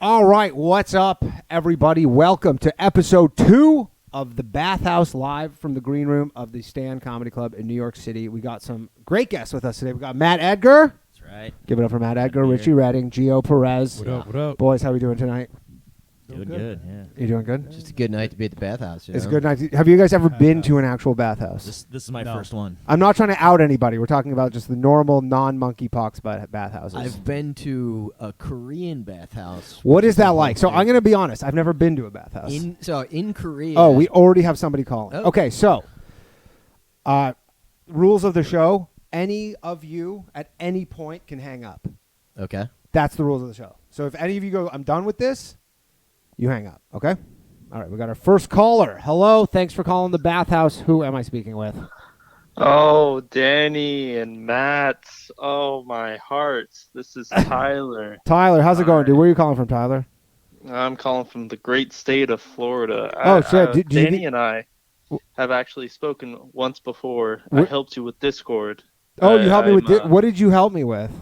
All right, what's up, everybody? Welcome to episode 2 of the Bathhouse, live from the green room of the Stand Comedy Club in New York City. We got some great guests with us today. We got Matt Edgar. That's right. Give it up for Matt Edgar, Richie Redding, Geo Perez. What up, what up? Boys, how we doing tonight? Doing good, yeah. You doing good? Just a good night to be at the bathhouse. It's a good night. Have you guys ever been to an actual bathhouse? This is my first one. I'm not trying to out anybody. We're talking about just the normal non-monkeypox bathhouses. I've been to a Korean bathhouse. What is that like? So I'm going to be honest. I've never been to a bathhouse. In Korea. Oh, we already have somebody calling. Oh. Okay, so rules of the show. Any of you at any point can hang up. Okay. That's the rules of the show. So if any of you go, I'm done with this, you hang up, okay? All right, we got our first caller. Hello, thanks for calling the bathhouse. Who am I speaking with? Oh, Danny and Matt. Oh, my heart. This is Tyler. Tyler, how's it going, dude? Where are you calling from, Tyler? I'm calling from the great state of Florida. Oh, shit. Danny and I have actually spoken once before. I helped you with Discord. Oh, you helped me with what did you help me with?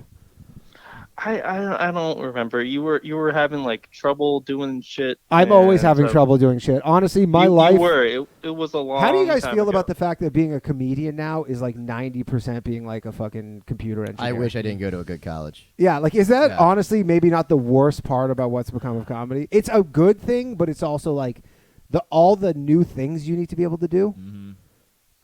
I don't remember. You were having like trouble doing shit. I'm always having trouble doing shit. Honestly, my life. You were. It was a long. How do you guys time feel ago. about the fact that being a comedian now is like 90% being like a fucking computer engineer? I wish I didn't go to a good college. Yeah, like is that honestly maybe not the worst part about what's become of comedy? It's a good thing, but it's also like all the new things you need to be able to do. Mm-hmm.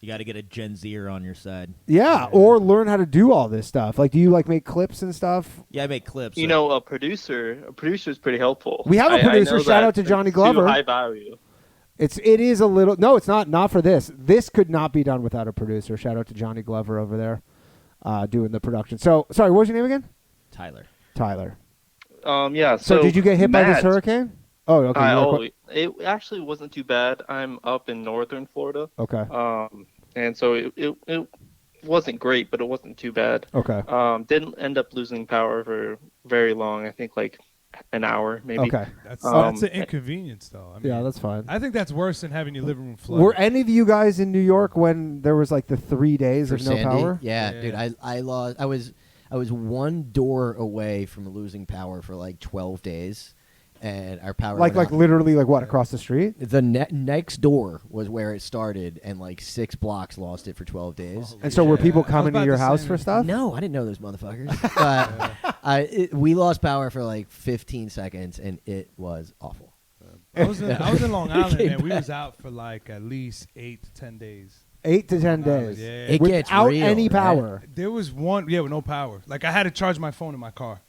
You got to get a Gen Zer on your side. Yeah, or learn how to do all this stuff. Like, do you like make clips and stuff? Yeah, I make clips. You know, a producer is pretty helpful. We have a producer. I know Shout that out to Johnny it's Glover. too high value. It is a little. No, it's not for this. This could not be done without a producer. Shout out to Johnny Glover over there, doing the production. So, sorry, what was your name again? Tyler. Yeah. So did you get hit by this Matt, hurricane? Oh, okay. It actually wasn't too bad. I'm up in northern Florida. Okay. And so it wasn't great, but it wasn't too bad. Okay. Didn't end up losing power for very long. I think like an hour, maybe. Okay. That's an inconvenience, though. I mean, yeah, that's fine. I think that's worse than having your living room flooded. Were any of you guys in New York when there was like the 3 days For of no Sandy? power? Yeah, Yeah. dude. I lost. I was one door away from losing power for like 12 days, and our power Like went out. literally like what, across the street? The next door was where it started, and like 6 blocks lost it for 12 days. And so were people I was coming to about your to house say- for stuff? No, I didn't know those motherfuckers. But we lost power for like 15 seconds, and it was awful. I was in Long Island, came and we back. was out for like at least 8 to 10 days. 8 to 10 days. Yeah. It gets Without real, any right? power. There was one, with no power. Like I had to charge my phone in my car.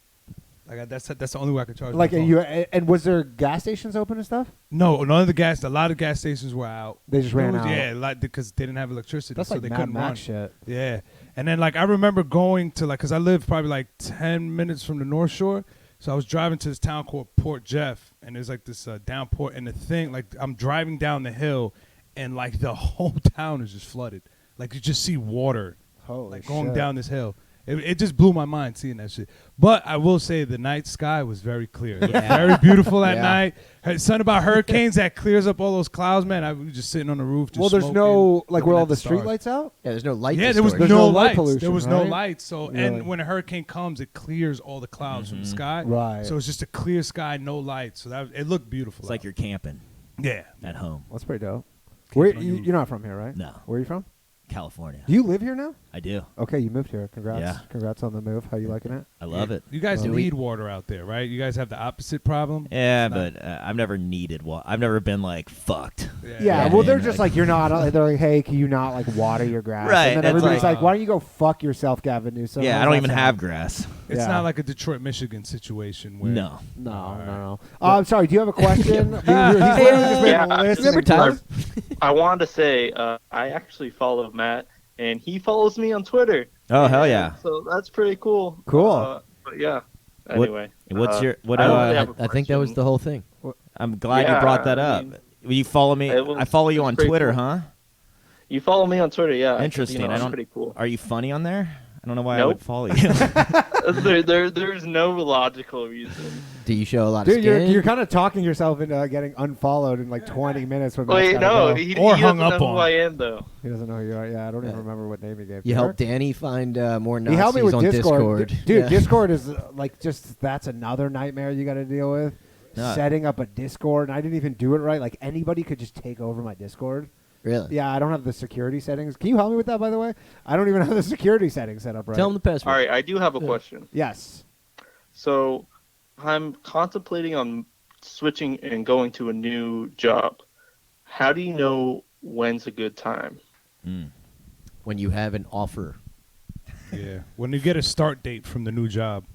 Like that's the only way I could charge. Like my phone. and was there gas stations open and stuff? No, none of a lot of gas stations were out. They just ran out. Yeah, like because they didn't have electricity, That's so like they Mad couldn't run. Max shit. Yeah, and then like I remember going to because I lived probably like 10 minutes from the North Shore, so I was driving to this town called Port Jeff, and there's like this downpour, and the thing like I'm driving down the hill, and like the whole town is just flooded. Like you just see water, Holy like going shit. down this hill. It just blew my mind seeing that shit. But I will say the night sky was very clear. It was very beautiful at night. Something about hurricanes that clears up all those clouds, man. I was just sitting on the roof. Just Well, there's no like were looking all at the stars. street lights out? Yeah, there's no light. Yeah, there was There's no no light lights. pollution, There was no right? lights. So Really? and when a hurricane comes, it clears all the clouds from the sky. Right. So it's just a clear sky, no lights. So it looked beautiful. It's like you're camping yeah. at home. That's pretty dope. Where you're not from here, right? No. Where are you from? California. Do you live here now? I do. Okay, you moved here. Congrats. Yeah. Congrats on the move. How you liking it? I love it. You guys Well, need water out there, right? You guys have the opposite problem. Yeah, but I've never needed water. I've never been like fucked. Yeah, Yeah, well, they're and, just like- like, you're not. They're like, hey, can you not like water your grass? Right, And then that's everybody's like- like, why don't you go fuck yourself, Gavin Newsom? Yeah, I How's don't that even sound? have grass. It's Yeah. not like a Detroit, Michigan situation where No. No. I'm sorry. Do you have a question? He's literally just making a list. Remember and Tyler? I wanted to say I actually follow Matt, and he follows me on Twitter. Oh, hell yeah. So that's pretty cool. Cool. But yeah. What- Anyway. What's your what? I don't really have a I think that was question. the whole thing. I'm glad Yeah, you brought that I up. mean, Will you follow me? it was- I follow you it was on pretty Twitter, cool. huh? You follow me on Twitter, yeah. 'cause, Interesting. I'm I don't. pretty cool. Are you funny on there? I don't know why I Nope. would follow you. There's no logical reason. Do you show a lot of Dude, skin? you're kind of talking yourself into getting unfollowed in like 20 minutes. When Wait, Matt's no, gotta go. he Or doesn't hung know up who on. I am, though. He doesn't know who you are. Yeah, I don't even remember what name he gave. You Derek? helped Danny find more Nazis He helped me with on Discord. Dude, Yeah. Discord is like just that's another nightmare you got to deal with. No. setting up a Discord, and I didn't even do it right. Like anybody could just take over my Discord. Really? Yeah, I don't have the security settings. Can you help me with that, by the way? I don't even have the security settings set up right. Tell them the password. All right, I do have a question. Yes. So, I'm contemplating on switching and going to a new job. How do you know when's a good time? When you have an offer. Yeah. When you get a start date from the new job.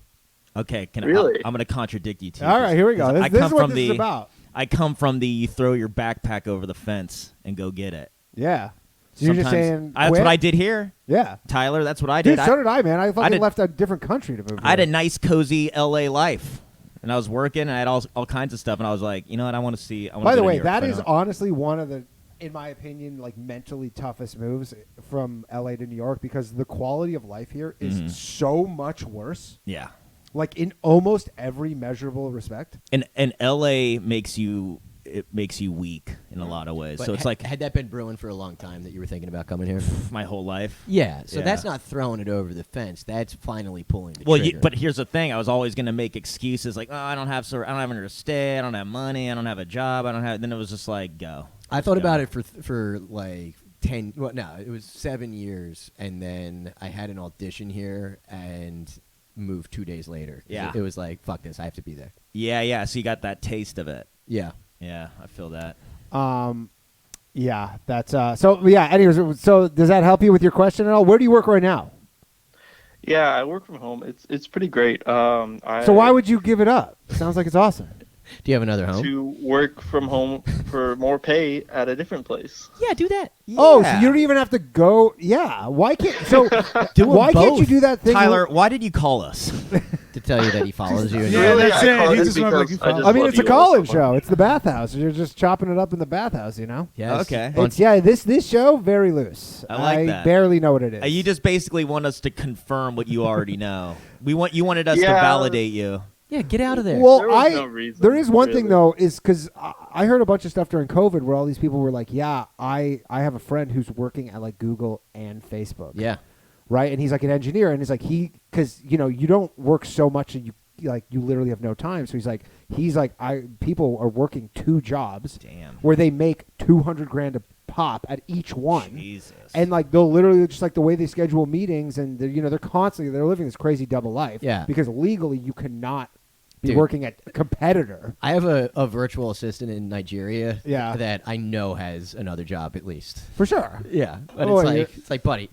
Okay, Really? I'm going to contradict you too. All right, here we go. This is what this is about. I come from the you throw your backpack over the fence and go get it. Yeah. So you're just saying That's quit? what I did here, Yeah. Tyler. That's what I did. Dude, so did I, man. I fucking did- left a different country to move I had a here. nice, cozy LA life, and I was working, and I had all kinds of stuff, and I was like, you know what, I want to see. I wanna By go the to way, New York. that Why is not? honestly one of the, in my opinion, like mentally toughest moves from LA to New York because the quality of life here is so much worse. Yeah, Like in almost every measurable respect. and LA makes you weak in a lot of ways. But So it's like had that been brewing for a long time that you were thinking about coming here? my whole life. Yeah. So Yeah. that's not throwing it over the fence. That's finally pulling the Well, trigger. but here's the thing: I was always going to make excuses like, "Oh, I don't have anywhere to stay. I don't have money. I don't have a job. I don't have." Then it was just like, go. I Just thought go. about it for like 10. Well, no, it was 7 years, and then I had an audition here and moved 2 days later. Yeah. It was like, fuck this, I have to be there. Yeah. So you got that taste of it. Yeah. Yeah, I feel that. Yeah, that's so yeah, anyways, so does that help you with your question at all? Where do you work right now? Yeah, I work from home. It's pretty great. So why would you give it up? It sounds like it's awesome. Do you have another home? to work from home for more pay at a different place? Yeah, do that. Oh, so you don't even have to go. Yeah, why can't so? Why can't you both. do that thing? Tyler, why did you call us? To tell you that he follows you. And Yeah, Really, that's I it. called He it just wanted, like, because you follow- just I mean, love it's a you all call-in so show. much. It's the bathhouse. You're just chopping it up in the bathhouse, you know. Yes. Okay. It's this show very loose. I like that. barely know what it is. You just basically want us to confirm what you already know. You wanted us to Yeah. validate you. Yeah, get out of there. Well, There was no reason, there is one thing really. though, is because I heard a bunch of stuff during COVID where all these people were like, "Yeah, I have a friend who's working at like Google and Facebook." yeah. Right, and he's like an engineer, and he's like because you don't work so much and you literally have no time. So he's like people are working 2 jobs, Damn. where they make $200,000 a pop at each one. Jesus. And like they'll literally just like the way they schedule meetings, and they're living this crazy double life. Yeah. Because legally you cannot be Dude. working at a competitor. I have a virtual assistant in Nigeria Yeah. that I know has another job at least. For sure. Yeah. But Oh, it's like, buddy,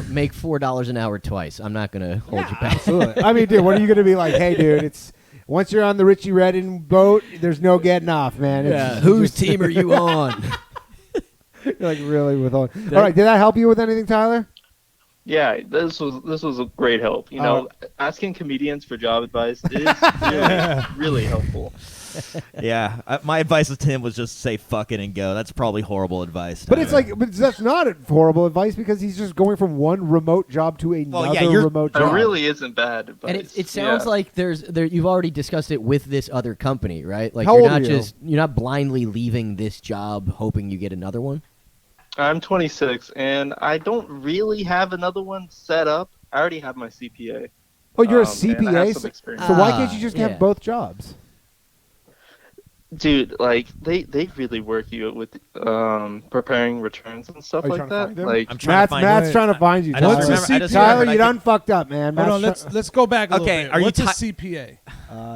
make $4 an hour twice. I'm not going to hold you back. Absolutely. I mean, dude, what are you going to be like? Hey, dude, it's once you're on the Richie Redding boat, there's no getting off, man. It's Whose team are you on? you're like really with all. All right, did that help you with anything, Tyler? Yeah, this was a great help. You know, asking comedians for job advice is really helpful. Yeah, my advice to him was just say fuck it and go. That's probably horrible advice. But it's like, but that's not horrible advice because he's just going from one remote job to another remote It job. really isn't bad advice. And it sounds like you've already discussed it with this other company, right? Like How you're old not are you? you're not blindly leaving this job hoping you get another one. I'm 26, and I don't really have another one set up. I already have my CPA. Oh, you're a and I have CPA, some so experience. why can't you just yeah. have both jobs? Dude, like they really work you with preparing returns and stuff Are you like trying to that. find him? Like I'm trying to find Matt's it. trying to find you. I just Tyler. remember- I just Tyler, remembered you I done fucked up, man. Hold on, Matt's let's go back a little Okay, bit. are you What's a ti- CPA?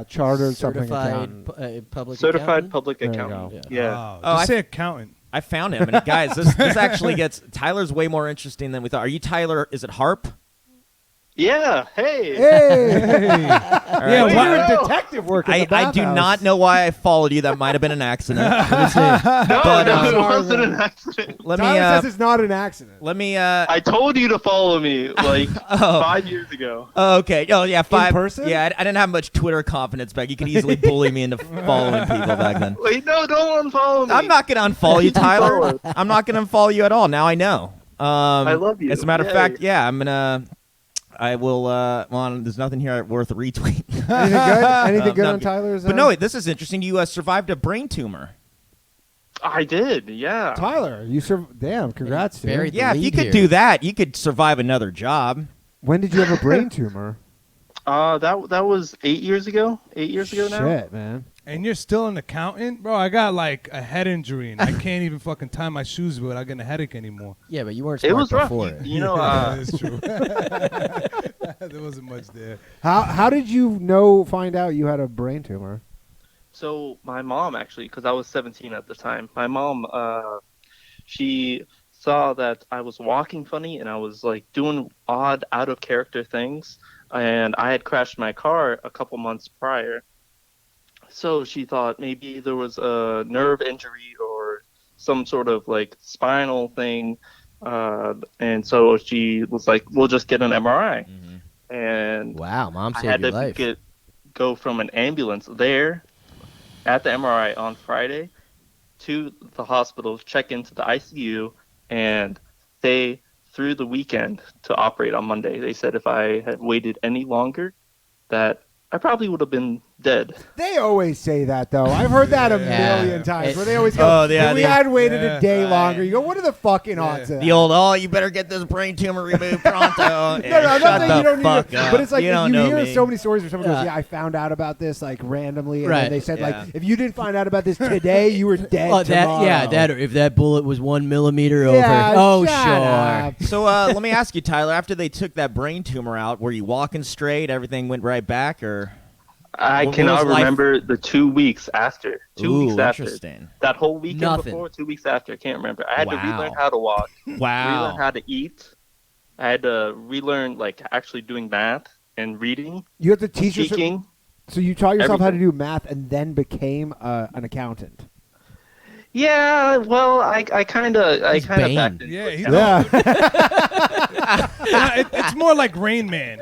chartered something Certified accountant. public certified accountant? public There you accountant. go. Yeah. Oh, just I- say accountant. I found him, and guys, this actually gets Tyler's way more interesting than we thought. Are you Tyler? Is it Harp? Yeah. Hey. Hey, All right. Yeah, you're why- doing detective work. In the I do bathhouse. not know why I followed you. That might have been an accident. No, But, no, it sorry, wasn't man. an accident. Let me. Tyler says it's not an accident. Let me. I told you to follow me like 5 years ago. Oh, okay. Oh, yeah. 5 person? Yeah, I didn't have much Twitter confidence back. You could easily bully me into following people back then. Wait, no, don't unfollow me. I'm not gonna unfollow you, Tyler. I'm not gonna unfollow you at all. Now I know. I love you. As a matter of Yay. fact, yeah, I'm gonna. I will. Well, there's nothing here worth retweeting. Anything good? Anything good not on good. Tyler's? But no, this is interesting. You survived a brain tumor. I did. Yeah. Tyler, damn, congrats, dude. Buried- Yeah, if you lead could here. do that, you could survive another job. When did you have a brain tumor? That was 8 years ago. 8 years ago now. Shit, man. And you're still an accountant? Bro, I got like a head injury and I can't even fucking tie my shoes without getting a headache anymore. Yeah, but you weren't It smart was rough. before. You know, Yeah, that's true. There wasn't much there. How did you find out you had a brain tumor? So my mom actually, because I was 17 at the time, my mom, she saw that I was walking funny and I was like doing odd, out of character things, and I had crashed my car a couple months prior. So she thought maybe there was a nerve injury or some sort of like spinal thing, and so she was like, "We'll just get an MRI." Mm-hmm. And Wow, mom I saved had your to life. go from an ambulance there at the MRI on Friday to the hospital, check into the ICU, and stay through the weekend to operate on Monday. They said if I had waited any longer, that I probably would have been dead. They always say that, though. I've heard that a Yeah. million times. It- Where they always go, Oh, yeah, if we the- had waited Yeah. a day Right. longer, you go, what are the fucking odds of that? The old, you better get this brain tumor removed pronto. No, I'm not saying you don't need fuck it, up. but it's like you if don't you know hear me. so many stories where someone goes, Yeah. "Yeah, I found out about this like randomly," and Right. then they said Yeah. like, "If you didn't find out about this today, you were dead Oh, tomorrow." that or if that bullet was 1 millimeter Yeah, over. Oh, shut sure. up. So let me ask you, Tyler. After they took that brain tumor out, were you walking straight? Everything went right back, or I What cannot was life- remember the 2 weeks after. 2 Ooh, weeks after. interesting. That whole weekend Nothing. before, 2 weeks after, I can't remember. I had to Wow. relearn how to walk, Wow. relearn how to eat. I had to relearn like actually doing math and reading, You have to teach yourself. speaking. So you taught yourself how to Everything. do math and then became an accountant. Yeah, well, I kind of He's backed Bane. into Yeah, it. he's Yeah, It's more like Rain Man.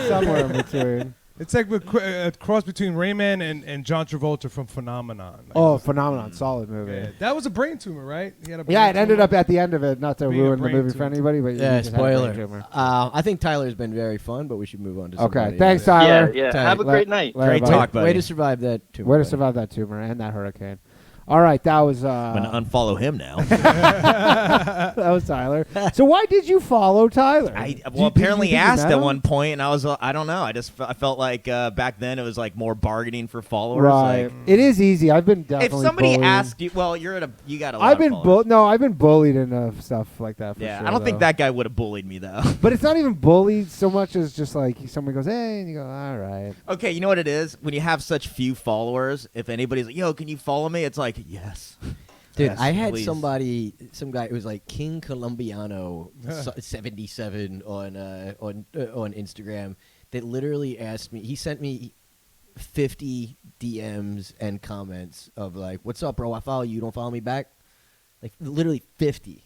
somewhere in between. It's like a cross between Rain Man and John Travolta from Phenomenon. Like, Oh, Phenomenon, solid movie. yeah. That was a brain tumor, right? He had a Yeah, brain it ended tumor. up at the end of it. Not to Being a ruin the brain movie for tumor. anybody, but Yeah, you just had a brain spoiler. tumor. I think Tyler's been very fun, but we should move on to Okay, somebody thanks, else. Tyler. Yeah, yeah. Tight. Have a Let- great night. let Great everybody- talk, buddy. Way to survive that tumor. Way to buddy. survive that tumor and that hurricane. All right, that was I'm gonna unfollow him now. that was Tyler. So why did you follow Tyler? Apparently did you asked met at him? one point, and I was, I don't know. I felt like back then it was like more bargaining for followers. Right. Like, It is easy. I've been if definitely. somebody bullied. asked you, well, you got a lot I've of been followers. I've been bullied into stuff like that. For Yeah, sure, I don't think though. that guy would have bullied me though. But it's not even bullied so much as just like someone goes, "Hey," and you go, "All right." Okay, you know what it is? When you have such few followers, if anybody's like, "Yo, can you follow me?" It's like, yes. Dude, Yes, I had please. some guy. It was like King Colombiano 77 on Instagram. That literally asked me. He sent me 50 DMs and comments of like, "What's up, bro? I follow you. You don't follow me back." Like literally 50.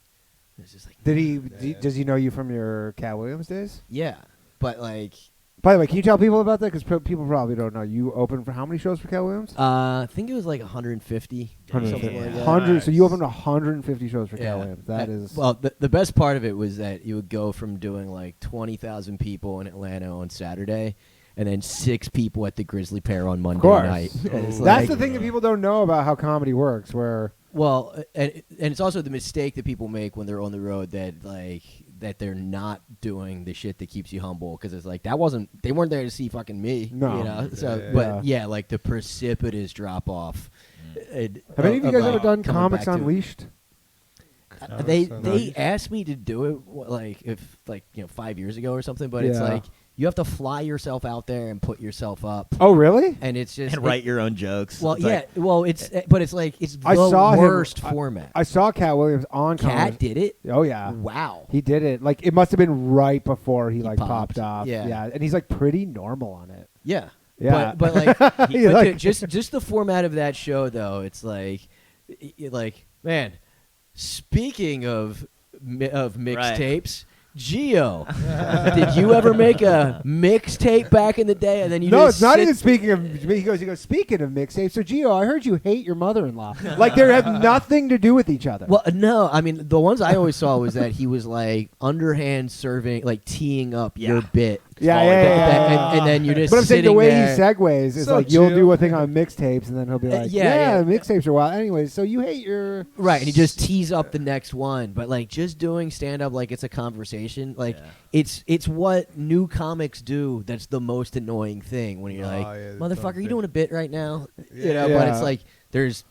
It's just like, Did he? Does he know you from your Cat Williams days? yeah, but like, By the way, can you tell people about that? Because people probably don't know. You opened for how many shows for Cat Williams? I think it was like 150. Something like that. 100. So you Nice. opened 150 shows for Cat Yeah. Williams. That is. Well, the best part of it was that you would go from doing like 20,000 people in Atlanta on Saturday, and then 6 people at the Grizzly Pear on Monday course. night. And it's That's like- the thing that people don't know about how comedy works. Where Well, and it's also the mistake that people make when they're on the road that they're not doing the shit that keeps you humble, because it's like they weren't there to see fucking me. No. You know? So, Yeah. but yeah, like the precipitous drop off. have any of you guys ever done Comics Unleashed? They Unleashed. asked me to do it like 5 years ago or something, but it's Yeah. like you have to fly yourself out there and put yourself up, Oh, really? and it's just And write your own jokes. Well, It's yeah, like, well, it's but it's like it's I the saw him- worst format. I saw Cat Williams on Cat Comics. did it. Oh yeah. Wow. He did it. Like it must have been right before he like popped. popped off. Yeah. And he's like pretty normal on it. Yeah. Yeah. But like, He, but like- just the format of that show though, it's like man. Speaking of mixtapes, Geo, did you ever make a mixtape back in the day? And then you No, just it's not sit- even speaking of. He goes. Speaking of mixtapes, so Gio, I heard you hate your mother-in-law. Like they have nothing to do with each other. Well, no, I mean the ones I always saw was that he was like underhand serving, like teeing up your bit Yeah, falling yeah, down. yeah, yeah. And then you're just But I'm saying the sitting way there. he segues is So like you'll chill. do a thing on mixtapes, and then he'll be like, yeah. mixtapes are wild. Anyways, so you hate your Right, and he just tees up the next one, but like just doing stand up like it's a conversation, like Yeah. it's what new comics do. That's the most annoying thing when you're like, yeah, the motherfucker, dumb you thing. doing a bit right now? You Yeah. know, but it's like there's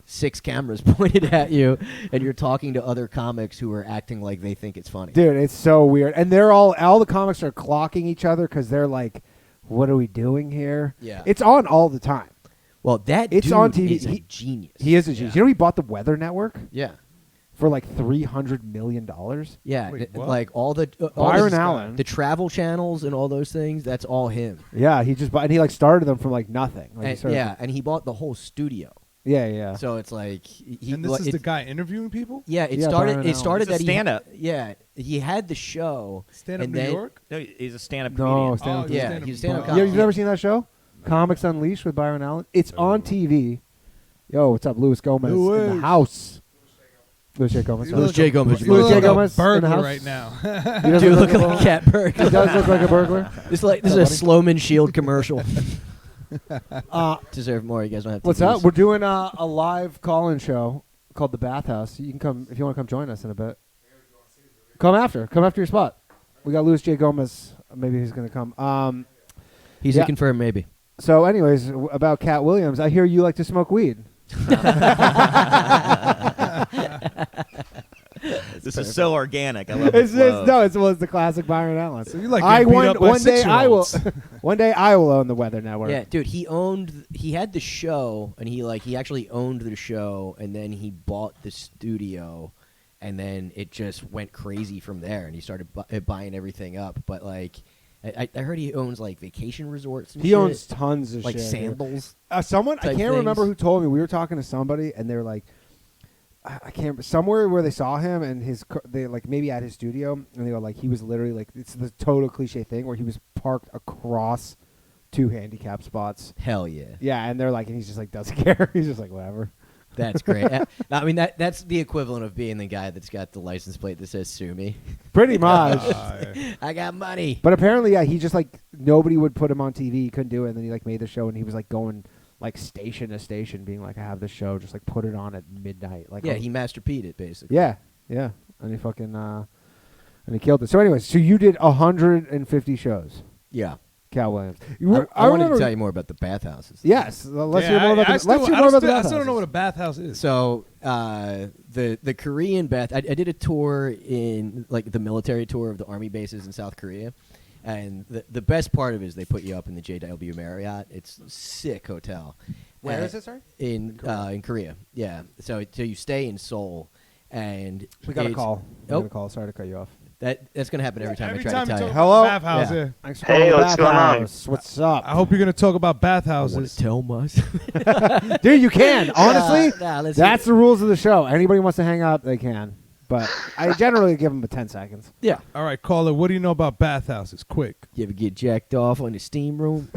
6 cameras pointed at you, and you're talking to other comics who are acting like they think it's funny. dude. It's so weird, and they're all the comics are clocking each other because they're like, "What are we doing here?" Yeah. It's on all the time. Well, that It's dude on TV. is a genius. He is a genius. Yeah. You know, he bought the Weather Network Yeah. for like $300 million. Yeah, Wait, what? like all the all Byron the, Allen. the travel channels and all those things. That's all him. Yeah, he just bought, and he like started them from like nothing. Like he And, started- yeah, and he bought the whole studio. yeah. So it's like he. And this like, is it- the guy interviewing people? Yeah, it Yeah, started. Byron It Allen. started He's a that stand-up. he had the show. Stand up and New then, York? No, he's a stand-up No, comedian. stand-up. Oh, Yeah, stand-up he's a stand-up comedian. You've never seen that show, Comics Unleashed with Byron Allen? It's on TV. Yo, what's up, Louis Gomez in the Louis. house? Louis J. Gomez. You sorry. Louis J. Gomez. You Louis look J. like Gomez a in the burglar house? right now. He does Dude, look look like like a- a cat burglar. He does look like a burglar. This is a Sloman Shield commercial. Uh, Deserve more. You guys don't have. what's TVs. up? We're doing a live call-in show called The Bathhouse. You can come if you want to come join us in a bit. Come after your spot. We got Louis J. Gomez. Maybe he's going to come. He's Yeah. a confirmed maybe. So, anyways, about Cat Williams, I hear you like to smoke weed. This is so organic. I love the flow. It's the classic Byron Allen. So you like I getting beat one up by one day I will 6-year-olds. one day I will own the Weather Network. Yeah, dude. He had the show, and he actually owned the show, and then he bought the studio, and then it just went crazy from there, and he started buying everything up. But like, I heard he owns like vacation resorts. And He shit, owns tons of like shit. dude. sandals. Someone I type can't remember things. who told me. We were talking to somebody, and they were like, I can't somewhere where they saw him and they like maybe at his studio, and they were like he was literally like it's the total cliche thing where he was parked across 2 handicap spots. Hell yeah. Yeah, and they're like, and he's just like doesn't care. He's just like whatever. That's great. I mean, that's the equivalent of being the guy that's got the license plate that says "Sue me." Pretty much. Yeah. I got money. But apparently, yeah, he just like nobody would put him on TV. He couldn't do it, and then he like made the show, and he was like going like station to station, being like, "I have this show, just like put it on at midnight." Like, Yeah, oh, he Master P'd it basically. yeah, and he fucking and he killed it. So, anyways, so you did 150 shows, Yeah. Cal Williams. I wanted remember- to tell you more about the bathhouses. Let's hear more about I the. still, Let's hear I more about still, the I still don't know what a bathhouses. bathhouse is. So the Korean bath, I did a tour in like the military tour of the army bases in South Korea, and the best part of it is they put you up in the JW Marriott. It's a sick hotel. Where And is it, sorry? In Korea. Yeah. So you stay in Seoul, and We got a it's- call. We Oh. got a call. Sorry to cut you off. That's gonna happen every time Every I try time to you tell talk you. Hello? about bathhouse, Yeah. yeah. Thanks for Hey, calling the what's going on? Bathhouse. What's up, I hope you're gonna talk about I want bathhouses. to tell myself. dude? You can honestly. Let's That's the rules of the show. Anybody wants to hang up, they can. But I generally give them 10 seconds. yeah. All right, caller. What do you know about bathhouses? Quick. You ever get jacked off on the steam room?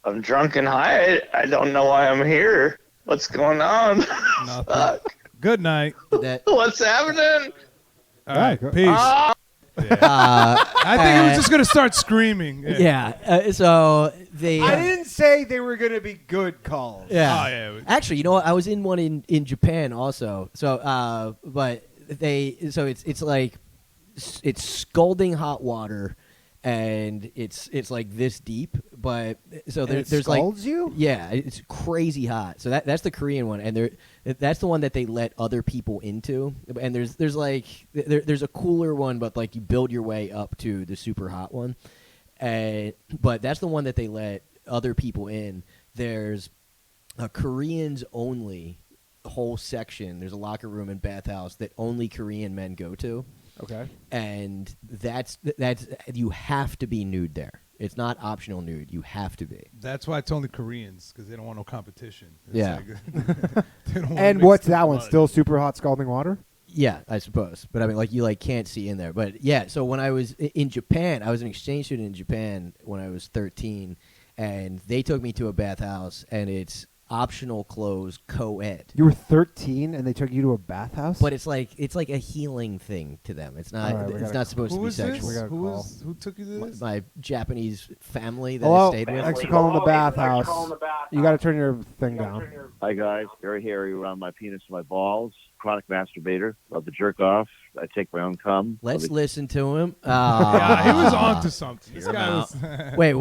I'm drunk and high. I don't know why I'm here. What's going on? Nothing. Fuck. Good night. That What's happening? All right, good. peace. I think he was just gonna start screaming. yeah. So they. I didn't say they were going to be good calls. Yeah. Oh, yeah. Actually, you know what? I was in one in Japan also. So, but it's like it's scalding hot water, and it's like this deep. But so And it there's like scalds you? yeah, it's crazy hot. So that's the Korean one, and that's the one that they let other people into. And there's like there's a cooler one, but like you build your way up to the super hot one. But that's the one that they let other people in. There's a Koreans only whole section. There's a locker room and bathhouse that only Korean men go to, Okay. and that's you have to be nude there. It's not optional nude. You have to be. That's why it's only Koreans, because they don't want no competition. It's Yeah. like- they don't wanna And mix what's the that one? blood. Still super hot scalding water? Yeah, I suppose. But I mean, like you like can't see in there. But yeah, so when I was in Japan, I was an exchange student in Japan when I was 13, and they took me to a bathhouse, and it's optional clothes co-ed. You were 13 and they took you to a bathhouse? But it's like a healing thing to them. It's not. All right, we it's gotta- not supposed to Who be is sexual. this? gotta call. Who took you to this? My Japanese family that Hello? I stayed with. Thanks for calling the bathhouse. You got to turn your thing down. Hi guys, very hairy around my penis and my balls. Chronic masturbator. Love to jerk off. I take my own cum. Let's listen to him. Yeah, he was on to something. This Hear him guy out. was. Wait,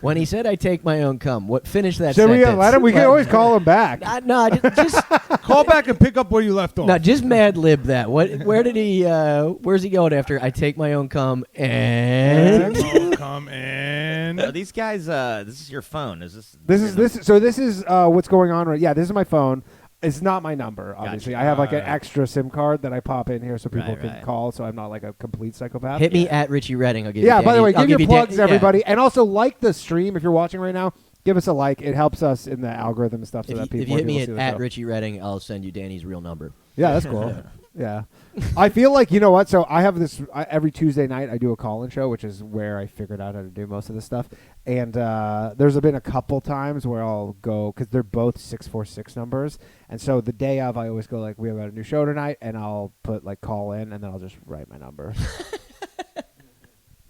when he said I take my own cum, what? Finish that Should we sentence. let him? We can always call him back. No, just Call back and pick up where you left off. no, just mad lib that. Where did he? Where's he going after? I take my own cum and. Come in. Are these guys? This is your phone. Is this? This is what's going on right. Yeah, this is my phone. It's not my number, obviously. Gotcha. I have like an Alright. extra SIM card that I pop in here so people Right, can right. call, so I'm not like a complete psychopath. Hit me at Richie Redding. I'll give you. Yeah, by the way, I'll give your you plugs, yeah. everybody. And also like the stream if you're watching right now. Give us a like. It helps us in the algorithm and stuff so If that you, people if you hit me see the at show. Richie Redding, I'll send you Danny's real number. Yeah, that's cool. Yeah. I feel like, you know what? So I have this every Tuesday night I do a call-in show, which is where I figured out how to do most of this stuff. And there's been a couple times where I'll go, because they're both 646 numbers. And so the day of, I always go like, we have got a new show tonight, and I'll put like call in, and then I'll just write my number.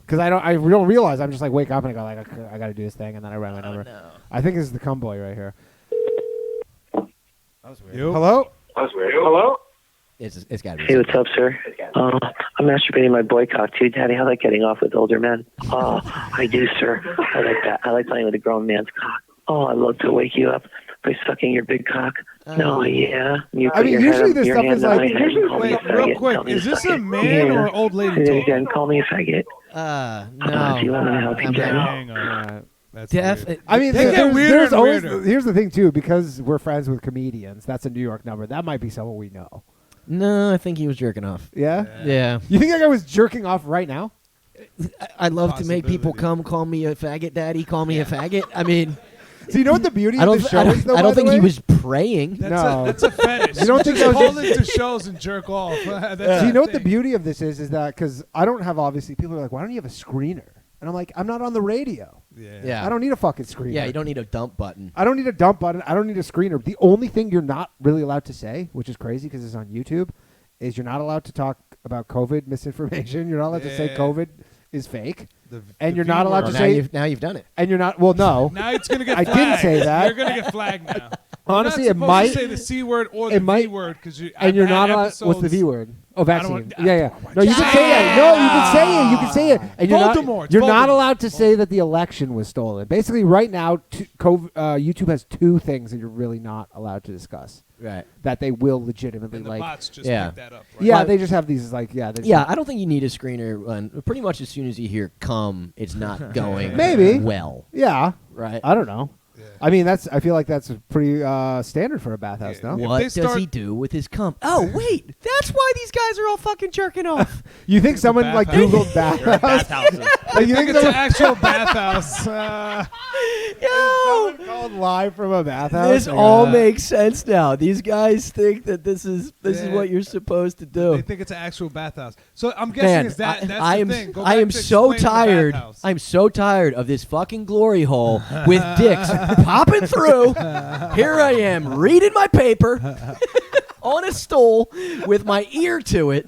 Because I don't realize. I'm just like wake up and I go like, okay, I got to do this thing, and then I write my number. No. I think this is the cum boy right here. That was weird. You? Hello? Hello? It's got to be. Hey, what's up, sir? I'm masturbating my boy cock too, Daddy. How like getting off with older men? Oh, I do, sir. I like that. I like playing with a grown man's cock. Oh, I love to wake you up by sucking your big cock. No, yeah. You I put mean, your usually head up, this your stuff hand is on like- my head and call me Wait, a faggot. real Tell quick. me Is to this suck a it. man Yeah. or an old lady Do it talking? again. Call me a faggot. No. Do you want me to help you, I'm Daddy? Hang on. Alright. That's Def. weird. I mean, They get there's weirder and always weirder. here's the thing too, because we're friends with comedians. That's a New York number. That might be someone we know. No, I think he was jerking off. Yeah. Yeah. You think that guy was jerking off right now? I love to make people Possibility. come call me a faggot, Daddy. Call me a faggot. I mean, So you know what the beauty I of don't. the show is, though. I by don't the think he way? was praying. No. That's a fetish. You don't think just that was call into shows and jerk off? That's So you know what the thing. beauty of this is that because I don't have obviously people are like, why don't you have a screener? And I'm like, I'm not on the radio. Yeah. I don't need a fucking screener. Yeah, you don't need a dump button. I don't need a dump button. I don't need a screener. The only thing you're not really allowed to say, which is crazy because it's on YouTube, is you're not allowed to talk about COVID misinformation. You're not allowed to say Yeah. COVID is fake. The- And the you're not allowed V-word. to Now say- you've done it. And you're not. Well, no. Now it's gonna get I flagged. didn't say that. You're gonna get flagged now. Honestly, you're it not supposed might. to say the C word or it the might- V word because you. And you're I've not had allowed. What's the episodes- V word? Oh, I vaccine. don't- Yeah. No, you can say it. No, you can say it. You can say it. And you're Voldemort. not. You're not Voldemort. allowed to say that the election was stolen. Basically, right now, YouTube has two things that you're really not allowed to discuss. Right. That they will legitimately And the like. bots just Yeah. pick that up. Right? Yeah, Well, they just have these like they just Yeah, I don't think you need a screener. When pretty much as soon as you hear "come," it's not going Maybe. well. Yeah, Right. I don't know. Yeah. I mean, I feel like that's pretty standard for a bathhouse, Yeah. no? If What they does start- he do with his cum? Oh wait, that's why these guys are all fucking jerking off. You think someone like bathhouse. Googled bathhouse? Bathhouses. Like, you I think think it's an someone actual bathhouse. Yo, called live from a bathhouse? this Like, all makes sense now. These guys think that this is Yeah. what you're supposed to They do. think it's an actual bathhouse. So I'm guessing Man, is that's I the am thing. Go I back am to so explain the tired. bathhouse. I'm so tired of this fucking glory hole with dicks popping through. Here I am reading my paper on a stool with my ear to it.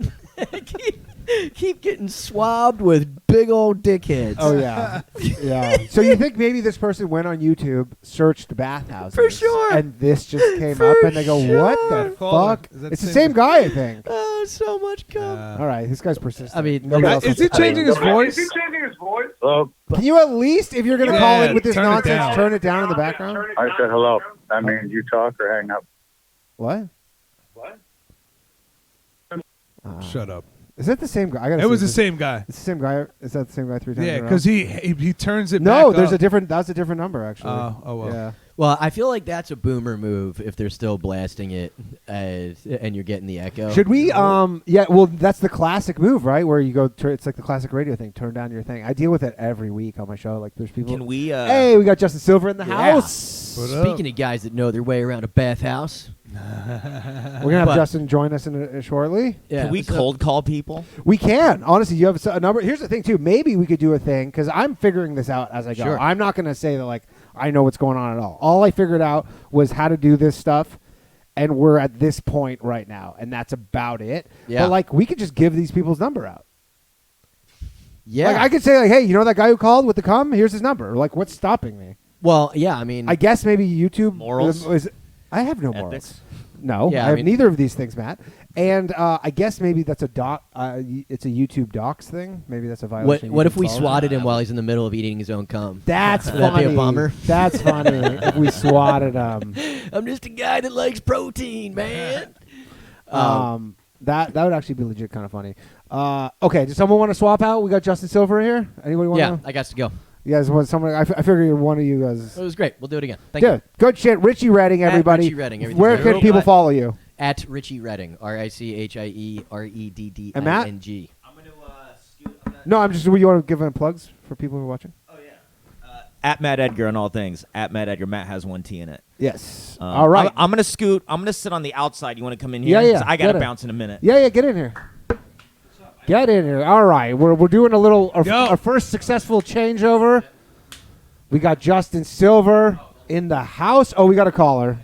keep getting swabbed with big old dickheads. Oh yeah, yeah. So you think maybe this person went on YouTube, searched bathhouses, For sure. and this just came For up, and they go, "What sure. the Call fuck?" it. Is that It's the same- same guy, I think. Oh, so much cum. All right, this guy's persistent. I mean, Nobody else Is wants he to- changing his voice? Hello. Can you at least, if you're gonna call Yeah, in with this turn it nonsense, down. turn it down in the background? I said hello. That means you talk or hang up. What? Shut up. Is that the same guy? I gotta It see was if the same guy. It's the same guy. Is that the same guy 3 times? Yeah, in a row? because he turns it No, back there's up. a different. That's a different number actually. Oh, well. Yeah. Well, I feel like that's a boomer move if they're still blasting it and you're getting the echo. Should we? Yeah. Well, that's the classic move, right? Where you go. It's like the classic radio thing. Turn down your thing. I deal with it every week on my show. Like, there's people. Can we? Hey, we got Justin Silver in the Yeah. house. What up? Speaking of guys that know their way around a bathhouse, We're gonna have But- Justin join us in shortly. yeah, Can we so- cold call people? We can. Honestly, you have a number. Here's the thing, too. Maybe we could do a thing because I'm figuring this out as I go. Sure. I'm not gonna say that like I know what's going on at all. All I figured out was how to do this stuff, and we're at this point right now, and that's about it. Yeah. But like, we could just give these people's number out. Yeah. Like, I could say, like, hey, you know that guy who called with the cum? Here's his number. Like, what's stopping me? Well, yeah, I mean, I guess maybe YouTube Morals? I have no morals. Ethics? No, Yeah, I I have mean- neither of these things, Matt. And I guess maybe that's a it's a YouTube docs thing. Maybe that's a violation. what of if we YouTube swatted him policy. while he's in the middle of eating his own cum? That's Would that funny. be a bummer? That's funny. If we swatted him, I'm just a guy that likes protein, man. that would actually be legit kind of funny. Okay, does someone want to swap out? We got Justin Silver here. Anybody want Yeah, to? I got to go. You guys want someone? I figure one of you guys. It was great. We'll do it again. Thank you. Good shit. Richie Redding, At everybody. Richie Redding, everything's Where good. can people follow you? At Richie Redding, RichieRedding. And Matt? I'm going to scoot. No, I'm just. You want to give them plugs for people who are watching? Oh, yeah. At Matt Edgar on all things. At Matt Edgar. Matt has one T in it. Yes. All right. I'm going to scoot. I'm going to sit on the outside. You want to come in here? Yeah, yeah. 'Cause I got to Get it. bounce in a minute. Yeah, get in here. Get in here. All right, we're doing a little Yo. our first successful changeover. We got Justin Silver in the house. Oh, we got a caller.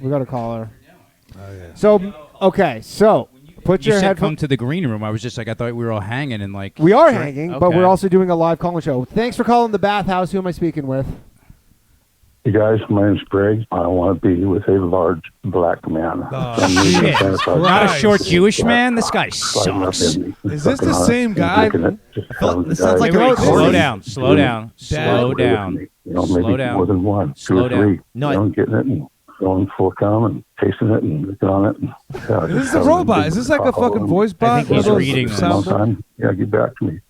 So okay, so put You your said come headphones. to the green room. I was just like, I thought we were all hanging and like. We are hanging, but Okay. we're also doing a live calling show. Thanks for calling the bathhouse. Who am I speaking with? Hey guys, my name's Greg. I want to be with a large black man. shit. Not a short Christ. Jewish man. This guy Sliding up sucks. in me. Is this the same guy? This sounds like Wait, a wait, slow recording. down, slow down, slow down. You know, Slow maybe down. more than one, two Slow or three. down. No, you know, getting it and going full cum and tasting it and looking on it. And, yeah, Is this just a having robot? big Is this like a cock all fucking on voice me. bot? I think he's One of those reading Long sound- time. Yeah, get back to me.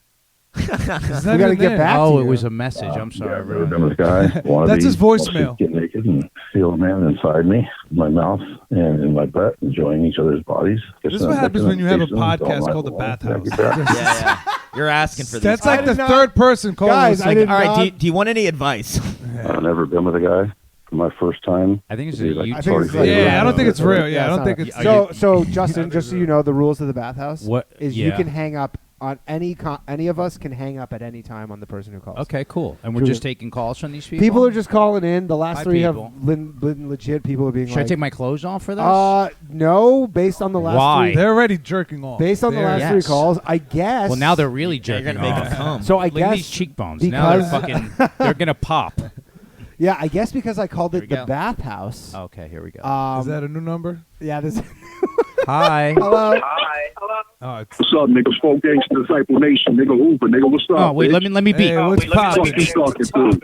Is that We gotta even get there? back. Oh, to it you. was a message. I'm sorry, Yeah, everyone. I'm this guy. Wanna That's be- his voicemail. Get naked and feel a man inside me, my mouth and in my butt, enjoying each other's bodies. This is what happens when you have a podcast called The Bathhouse. Yeah. You're asking for these. That's like the did not- third person calling. Guys, us I like, did All right, not- do you want any advice? I've never been with a guy for my first time. I think it's a It'd be like YouTube I think it's 45 like- yeah, I don't think it's real. Yeah, Yeah, I don't it's think not it's. So Justin, just so you know, the rules of the bathhouse What- is you yeah. can hang up on any of us can hang up at any time on the person who calls. Okay, cool. And we're True. just taking calls from these people. People are just calling in. The last Hi, three people. have been legit. People are being Should like, I take my clothes off for this? no, based on the last Why? three, They're already jerking off. based on the They're- last three Yes. calls, I guess. Well, now they're really You're jerking going to make off. them come. So I Look at guess these cheekbones. Now they're because- fucking. They're gonna pop. yeah, I guess because I called Here it we the go. bathhouse. Okay, here we go. Is that a new number? Yeah, this. Hi. Hello. Oh, it's, What's up, nigga? Folk Gangsta Disciple Nation, nigga. Hooper, nigga. What's up? Oh wait, bitch? let me beat. hey, what's Fuck poppin'? you talking to?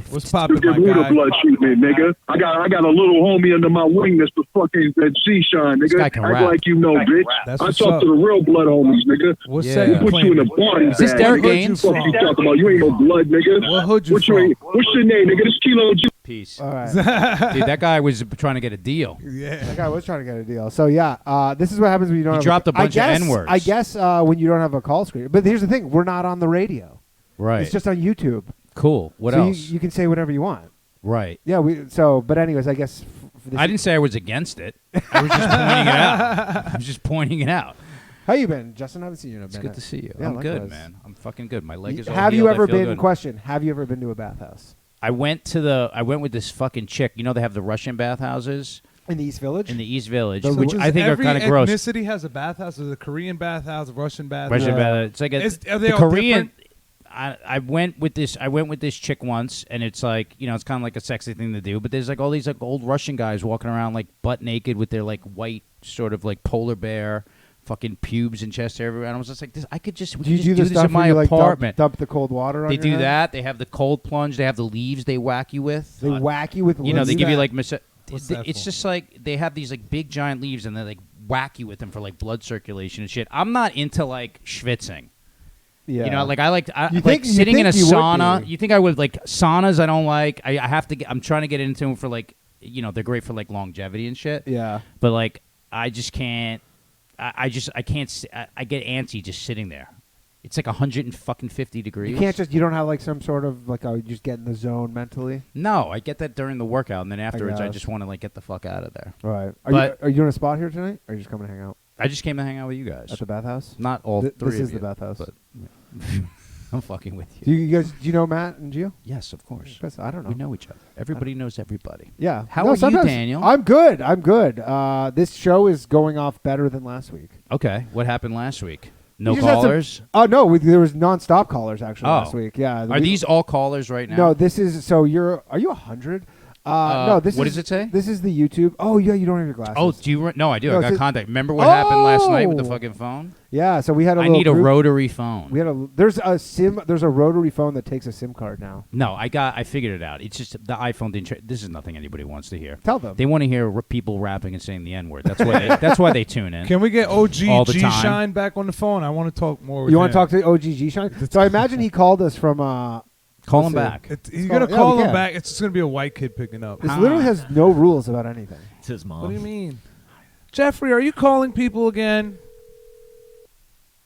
What's You poppin', give my who the guy? blood treatment, nigga. I got a little homie under my wing that's the fucking that G-Shine, This nigga. guy can Act rap. like you know, bitch. That's I what's talk up. to the real blood homies, nigga. What Yeah. set We you put you in playing? a body Is this bag. Derek Where'd you Gaines? What you talking about? You ain't no blood, nigga. What hood you What's from? your name, nigga? This Kilo G. Peace. All right. Dude, that guy was trying to get a deal. Yeah. That guy was trying to get a deal. So yeah, this is what happens when you don't. He have dropped a bunch of I guess, N-words. I guess when you don't have a call screen. But here's the thing: we're not on the radio. Right. It's just on YouTube. Cool. What so else? You can say whatever you want. Right. Yeah. But anyways, I guess. For this I didn't say I was against it. I was just pointing it out. I was just pointing it out. How you been, Justin? I haven't seen you in a It's minute. good to see you. Yeah, I'm good, likewise. man. I'm fucking good. My leg is all Have you healed. I ever feel been? good. Question: have you ever been to a bathhouse I went with this fucking chick. You know they have the Russian bathhouses in the East Village? in the East Village, The which Does I think are every kind of gross. ethnicity has a bathhouse. There's a Korean bathhouse, a Russian bathhouse. Russian bath. It's like Are they the all Korean. different? I went with this chick once, and it's like, you know, it's kind of like a sexy thing to do. But there's like all these like old Russian guys walking around like butt naked with their like white sort of like polar bear fucking pubes and chest hair everywhere. And I was just like, we could do just you do do the this stuff in my where you like apartment. dump the cold water on They your do head? that. They have the cold plunge. They have the leaves they whack you with. They whack you with. You know, leaves? they give you that? like What's that it's for? just like they have these like big giant leaves and they like whack you with them for like blood circulation and shit. I'm not into like schwitzing. Yeah. You know, like I like You like think- you sitting in a think you would sauna. be. You think I would like saunas? I don't like. I have to get. I'm trying to get into them for like, you know, they're great for like longevity and shit. Yeah. But like, I just can't. I can't. I get antsy just sitting there. It's like 150 degrees. You can't just. You don't have like some sort of like. You just get in the zone mentally. No, I get that during the workout, and then afterwards, I guess. just want to like get the fuck out of there. Right. But- Are you doing a spot here tonight? Or are you just coming to hang out I just came to hang out with you guys. at the bathhouse? Not all This three. is of the you, bathhouse. but- I'm fucking with you. Do you know Matt and Gio? Yes, of course. I don't know. We know each other. Everybody knows everybody. Yeah. How No, are you, sometimes- Daniel? I'm good. This show is going off better than last week. Okay. What happened last week? No We just had some- callers? Oh no, there was non-stop callers actually last week. Yeah. Are these all callers right now? No, this is so are you 100? No, this what is, does it say? This is the YouTube. Oh yeah, you don't have your glasses. Oh, do you? No, I do. No, I got it's- contact. Remember what happened last night with the Oh. fucking phone? Yeah, so we had a I little need a group- rotary phone. We had there's a rotary phone that takes a SIM card now. No, I figured it out. It's just the iPhone didn't. This is nothing anybody wants to hear. Tell them. They want to hear people rapping and saying the N word. That's why. That's why they tune in. Can we get OG all the G time. Shine back on the phone? I want to talk more. With You want him. to talk to OG G Shine? So I imagine he called us from Call let's him see. back. He's call- gonna yeah, call we him can. back. It's just gonna be a white kid picking up. This literally has no rules about anything. It's his mom. What do you mean, Jeffrey? Are you calling people again?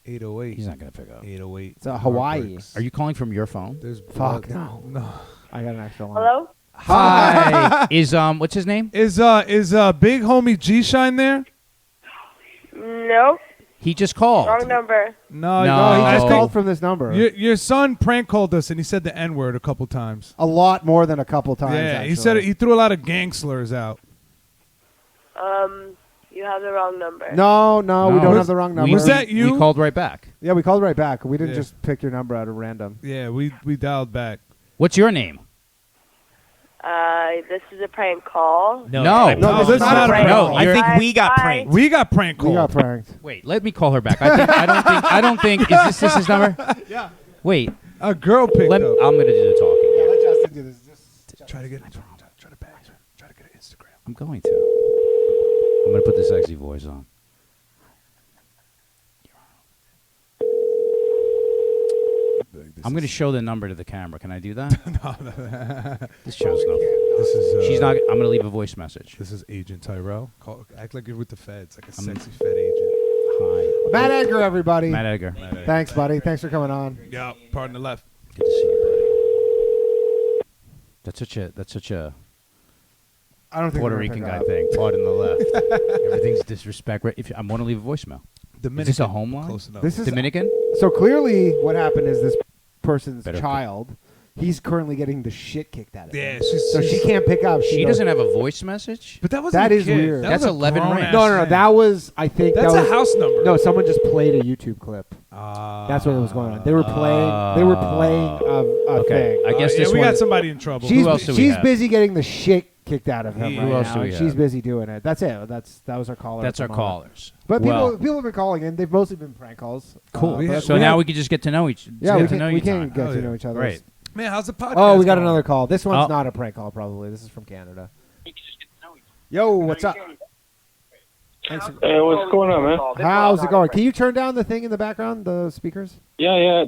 808. He's not gonna pick up. 808. It's Hawaii. Heartbreaks. Are you calling from your phone? There's Fuck blood. no. I got an extra line. Hello? Hi. Is what's his name? Is big homie G Shine there? Nope. He just called. Wrong number. No, No, he just Oh. called from this number. Your son prank called us and he said the N word a couple times. A lot more than a couple times. Yeah, actually. he said he threw a lot of gang slurs out. You have the wrong number. No, we don't Was- have the wrong number. Was that you? We called right back. Yeah, we called right back. We didn't Yeah. just pick your number out of random. Yeah, we dialed back. What's your name? This is a prank call. No, No, this is not a prank No, call. I think Bye. we got Bye. pranked. We got prank called. We got pranked. Wait, let me call her back. I don't think. Is this his number? Yeah. Wait, A girl picked I'm up. gonna do the talking. Yeah, let Justin do this. Try to get an Instagram. I'm going to. I'm gonna put the sexy voice on. I'm gonna show the number to the camera. Can I do that? No. This shows no. This is. She's not. I'm gonna leave a voice message. This is Agent Tyrell. Act like you're with the feds, like a I'm- sexy Fed agent. Hi, Matt Edgar, everybody. Matt Edgar. Thanks, buddy. Thanks for coming on. Yeah, pardon the left. Good to see you, buddy. That's such a I don't think Puerto we're Rican gonna guy pick up. thing. Pardon the left. Everything's disrespect. If I want to leave a voicemail. Dominican. Is this a home line? Close enough. This is Dominican? so clearly what happened is this person's Better child. He's currently getting the shit kicked out of Yeah, him. she's, So she can't pick up. She goes- doesn't have a voice message? But that was That a is kid. weird. That That's was a 11 grown rings. ass No, man. that was. I think That's that was, a house number. No, someone just played a YouTube clip. That's what was going on. They were playing. They were playing a Okay, thing. I guess yeah, this we one. got somebody in trouble. She's else do we she's have? busy getting the shit kicked out of him Who right else now. do we and have? she's busy doing it. That's it. That was our caller. That's at our the moment. callers. But Well, people have been calling in. They've mostly been prank calls. cool. we had- So we now had- we can just get to know each. Yeah, get we to know can. We each can other. get Oh, to yeah. know each other. Great. Man, how's the podcast? Oh, we got going? another call. This one's Oh. not a prank call, probably. This is from Canada. Yo, what's up? Thanks. Hey, what's going on, man? How's it going? Can you turn down the thing in the background, the speakers? Yeah.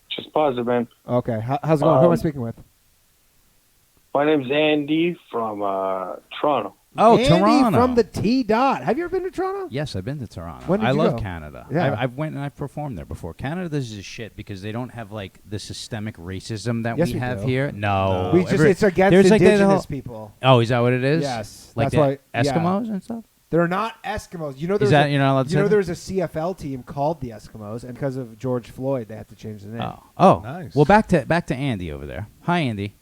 Just pause it, man. Okay. How's it going? Who am I speaking with? My name's Andy from Toronto. Oh, Andy Toronto. from the T Dot. Have you ever been to Toronto? Yes, I've been to Toronto. When did I you love go? Canada. Yeah. I've went and I've performed there before. Canada, this is shit because they don't have like the systemic racism that Yes, we we have do. here. No, We just it's against there's like that indigenous whole- people. Oh, is that what it is? Yes, like that's why. the yeah. Eskimos and stuff. They're not Eskimos. You know, Is there's that you're not allowed to you say know that? there's a CFL team called the Eskimos, and because of George Floyd, they have to change the name. Oh, Nice. Well, back to Andy over there. Hi, Andy.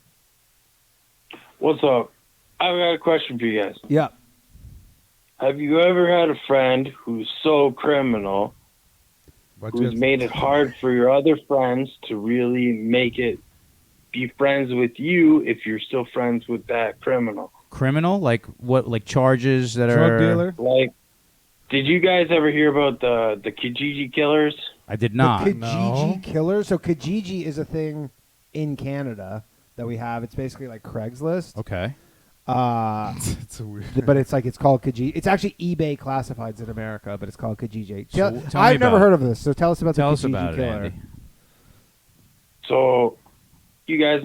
What's up? I've got a question for you guys. Yeah. Have you ever had a friend who's so criminal, who's made it hard for your other friends to really be friends with you if you're still friends with that criminal? Criminal? Like what? Like charges that Drug are dealer? Like, did you guys ever hear about the Kijiji killers? I did not. The Kijiji killer. So Kijiji is a thing in Canada that we have. It's basically like Craigslist. Okay. It's a weird. But it's called Kijiji. It's actually eBay classifieds in America, but it's called Kijiji. So tell me I've never about heard of this. So tell us about Tell the us Kijiji about it, killer. Andy. So, you guys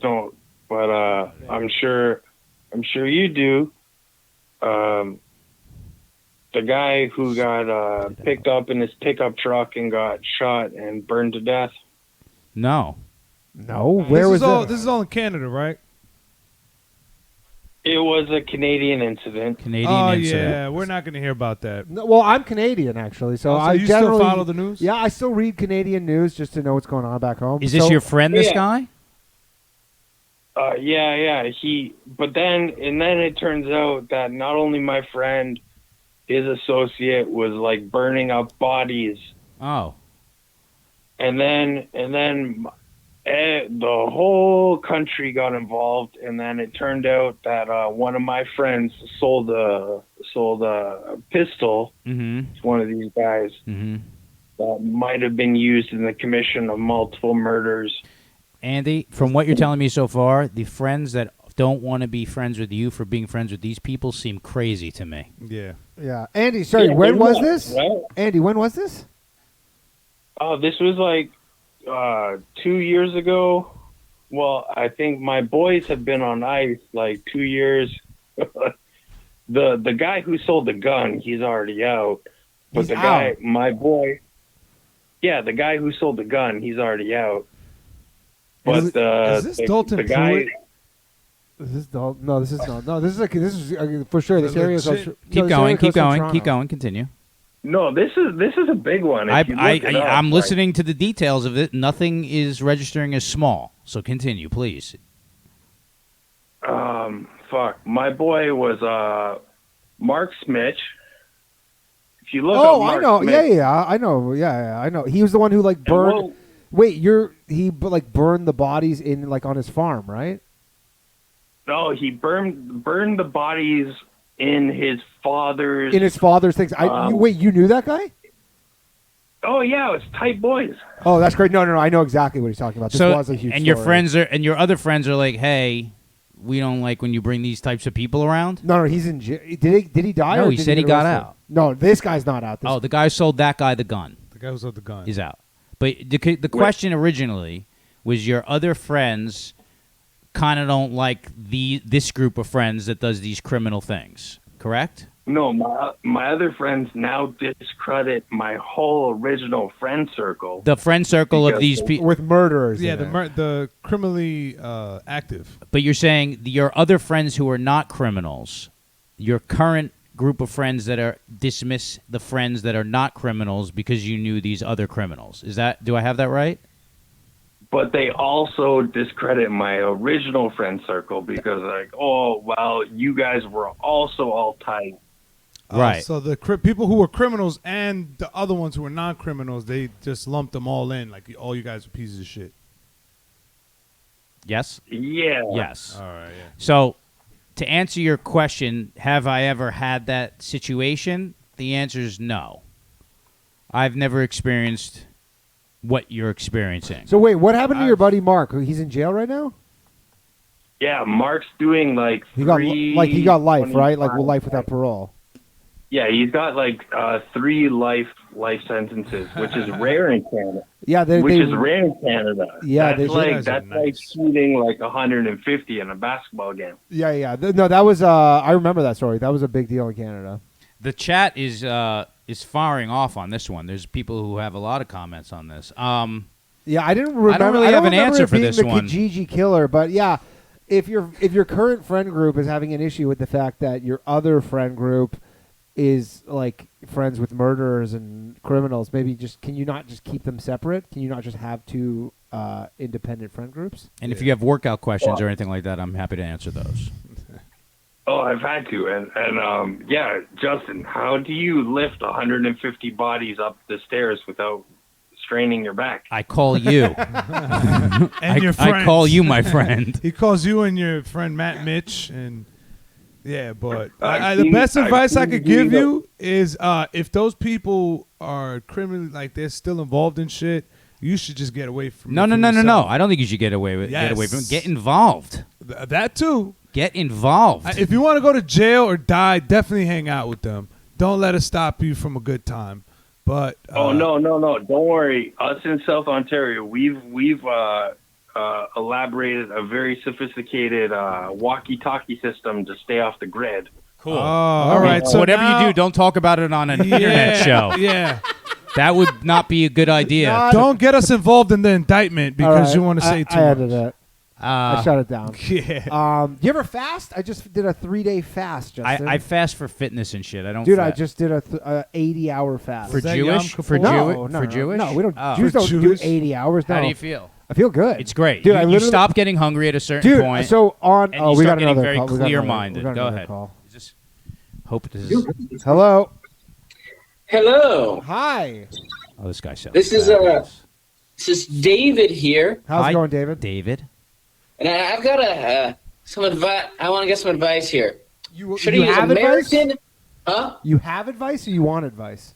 don't, but I'm sure you do. The guy who got picked up in his pickup truck and got shot and burned to death. No. No, where was all? it? This is all in Canada, right? It was a Canadian incident. Oh yeah, we're not going to hear about that. No, well, I'm Canadian actually, so I you generally still follow the news? Yeah, I still read Canadian news just to know what's going on back home. Is this your friend? This guy? Yeah. But then it turns out that not only my friend, his associate was like burning up bodies. Oh. And then the whole country got involved, and then it turned out that one of my friends sold a pistol to one of these guys that might have been used in the commission of multiple murders. Andy, from what you're telling me so far, the friends that don't want to be friends with you for being friends with these people seem crazy to me. Yeah. Yeah. Andy, sorry, when was this? Right? Andy, when was this? Oh, this was like 2 years ago. Well, I think my boys have been on ice like 2 years. The guy who sold the gun, he's already out. But the guy, my boy, the guy who sold the gun, he's already out. But is this Dalton the guy. Pruitt? Is this Dalton? No, this is not. No, this is for sure. This area is. Keep going. Continue. No, this is a big one. I'm listening to the details of it. Nothing is registering as small. So continue, please. Fuck. My boy was Mark Smith. If you look up Mark I know. Smith, I know. Yeah, I know. He was the one who like burned. He burned the bodies in like on his farm, right? No, he burned the bodies in his father's things. You knew that guy? Oh yeah, it's tight boys. Oh, that's great. No, I know exactly what he's talking about. This was a huge and story. your other friends are like, hey, we don't like when you bring these types of people around. No, he's in jail. Did he die? No, or he did said he got out. No, this guy's not out. The guy who sold that guy the gun. The guy who sold the gun is out. But the question originally was your other friends kind of don't like this group of friends that does these criminal things, correct? No, my other friends now discredit my whole original friend circle. The friend circle of these people with murderers. Yeah, the criminally active. But you're saying your other friends who are not criminals, your current group of friends that are dismiss the friends that are not criminals because you knew these other criminals. Do I have that right? But they also discredit my original friend circle because like, oh, well, you guys were also all tight. Right. So the people who were criminals and the other ones who were non-criminals, they just lumped them all in. Like, all you guys are pieces of shit. Yes? Yeah. Yes. All right, yeah. So, to answer your question, have I ever had that situation? The answer is no. I've never experienced what you're experiencing. So wait, what happened to your buddy Mark? He's in jail right now? Yeah, Mark's doing like he got life, right? Like life without parole. Yeah, he's got like 3 life sentences, which is rare in Canada. Yeah, which is rare in Canada. Yeah, that's like shooting like 150 in a basketball game. Yeah. No, that was I remember that story. That was a big deal in Canada. The chat is firing off on this one. There's people who have a lot of comments on this. Yeah, I didn't remember. I don't really have an answer for this one. The Kijiji killer, but yeah, if your current friend group is having an issue with the fact that your other friend group is like friends with murderers and criminals, maybe can you not just keep them separate? Can you not just have 2 independent friend groups? And if you have workout questions or anything like that, I'm happy to answer those. Oh, I've had to, and yeah, Justin, how do you lift 150 bodies up the stairs without straining your back? I call you, and your friends. I call you my friend. He calls you and your friend Matt Mitch, and yeah, but the best advice I could give you is if those people are criminally, like they're still involved in shit, you should just get away from. No. I don't think you should get away with. Yes. Get away from. Get involved. That too. Get involved. If you want to go to jail or die, definitely hang out with them. Don't let it stop you from a good time. But no, don't worry. Us in South Ontario, we've elaborated a very sophisticated walkie-talkie system to stay off the grid. Cool. All right. So whatever you do, don't talk about it on an internet show. Yeah. That would not be a good idea. Don't get us involved in the indictment because you want to say too much. I shut it down. Yeah. Do you ever fast? I just did a 3-day fast, Justin. I fast for fitness and shit. I don't. Dude, fast. I just did a 80-hour fast. For Jewish? For Jewish? No, we don't. Oh. Jews For don't do Jewish? 80 hours. No. How do you feel? I feel good. It's great. Dude, you stop getting hungry at a certain point. So on. And Oh, you we start got getting another very call. clear-minded. We got Go another ahead. Call. Just hope this is. Hello. Hello. Hi. Oh, this guy sounds. This is David here, How's Hi, it going, David? David. and I've got some advice. I want to get some advice here. Should you I use have American? advice? Huh? You have advice or you want advice?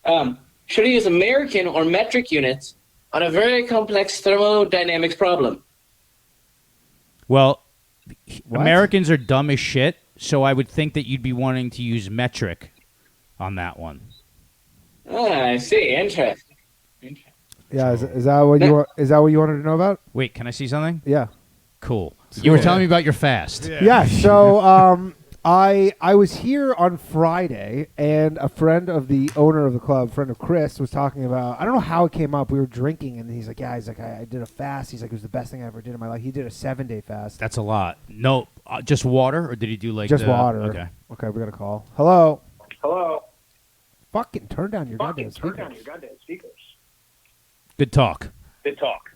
Should I use American or metric units on a very complex thermodynamics problem? Well, What? Americans are dumb as shit, so I would think that you'd be wanting to use metric on that one. I see. Interesting. Yeah. Is that what you is that what you wanted to know about? Wait, can I see something? Yeah. Cool. You were telling me about your fast. Yeah. So I was here on Friday, and a friend of the owner of the club, friend of Chris, was talking about. I don't know how it came up. We were drinking, and he's like, "Yeah." He's like, "I did a fast." He's like, "It was the best thing I ever did in my life." He did a 7-day fast. That's a lot. No, just water, or did he do like Just the- water. Okay. Okay, we got a call. Hello. Hello. Fucking turn down your goddamn speakers. Good talk. Good talk.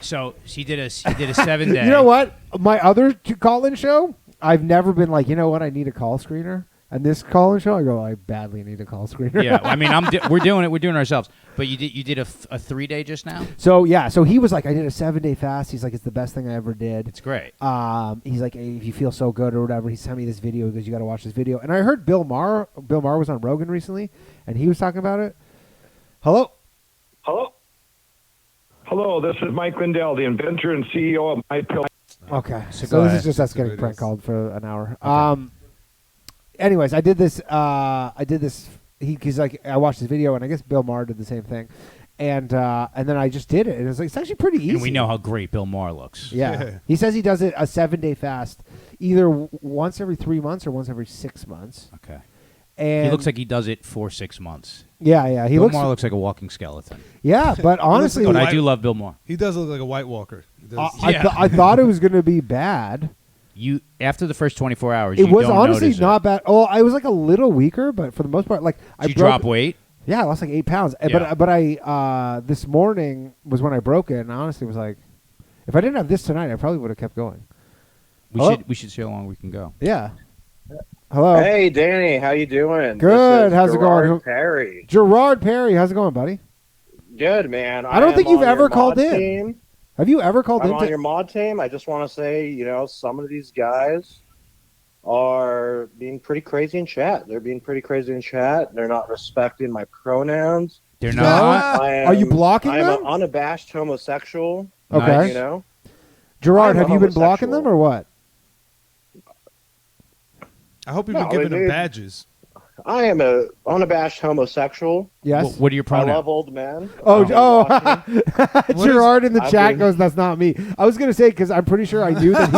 So he did a 7-day. You know what? My other call-in show, I've never been like, you know what? I need a call screener. And this call-in show, I go, I badly need a call screener. Yeah, I mean, we're doing it. We're doing it ourselves. But you did a 3-day just now. So yeah, so he was like, I did a 7-day fast. He's like, it's the best thing I ever did. It's great. He's like, if you feel so good or whatever, he sent me this video because you got to watch this video. And I heard Bill Maher was on Rogan recently, and he was talking about it. Hello. Hello. Hello, this is Mike Lindell, the inventor and CEO of My Pill. Okay, So so go this ahead. is just us getting prank called for an hour. Anyways, I did this. He's like, I watched his video, and I guess Bill Maher did the same thing, and then I just did it, and it's actually pretty easy. And we know how great Bill Maher looks. Yeah. He says he does it a 7-day fast, either once every 3 months or once every 6 months. Okay. And He looks like he does it for 6 months. Yeah. He Bill looks. Maher looks like a walking skeleton. Yeah, but honestly, But I do love Bill Maher. He does look like a White Walker. He does. I thought it was going to be bad. You after the first 24 hours, It you was don't honestly notice not bad. Oh, I was like a little weaker, but for the most part, like I Did you drop weight? Yeah, I lost like 8 pounds. Yeah. But I this morning was when I broke it, and I honestly was like, if I didn't have this tonight, I probably would have kept going. We should see how long we can go. Yeah. Hello. Hey, Danny, how you doing? Good. This is How's it going? Gerard Parry. Gerard Perry, how's it going, buddy? Good, man. I don't think am you've on ever your called mod in. Team. Have you ever called I'm in? on your mod team. I just want to say, some of these guys are being pretty crazy in chat. They're being pretty crazy in chat. They're not respecting my pronouns. They're not? Are you blocking I'm them? an unabashed homosexual. Okay. Gerard, I'm a have you been blocking them or what? I hope you've been giving them badges. I am a unabashed homosexual. Yes. What are your I pronouns? love old men. Gerard in the I've chat been- goes, "That's not me." I was gonna say because I'm pretty sure I knew that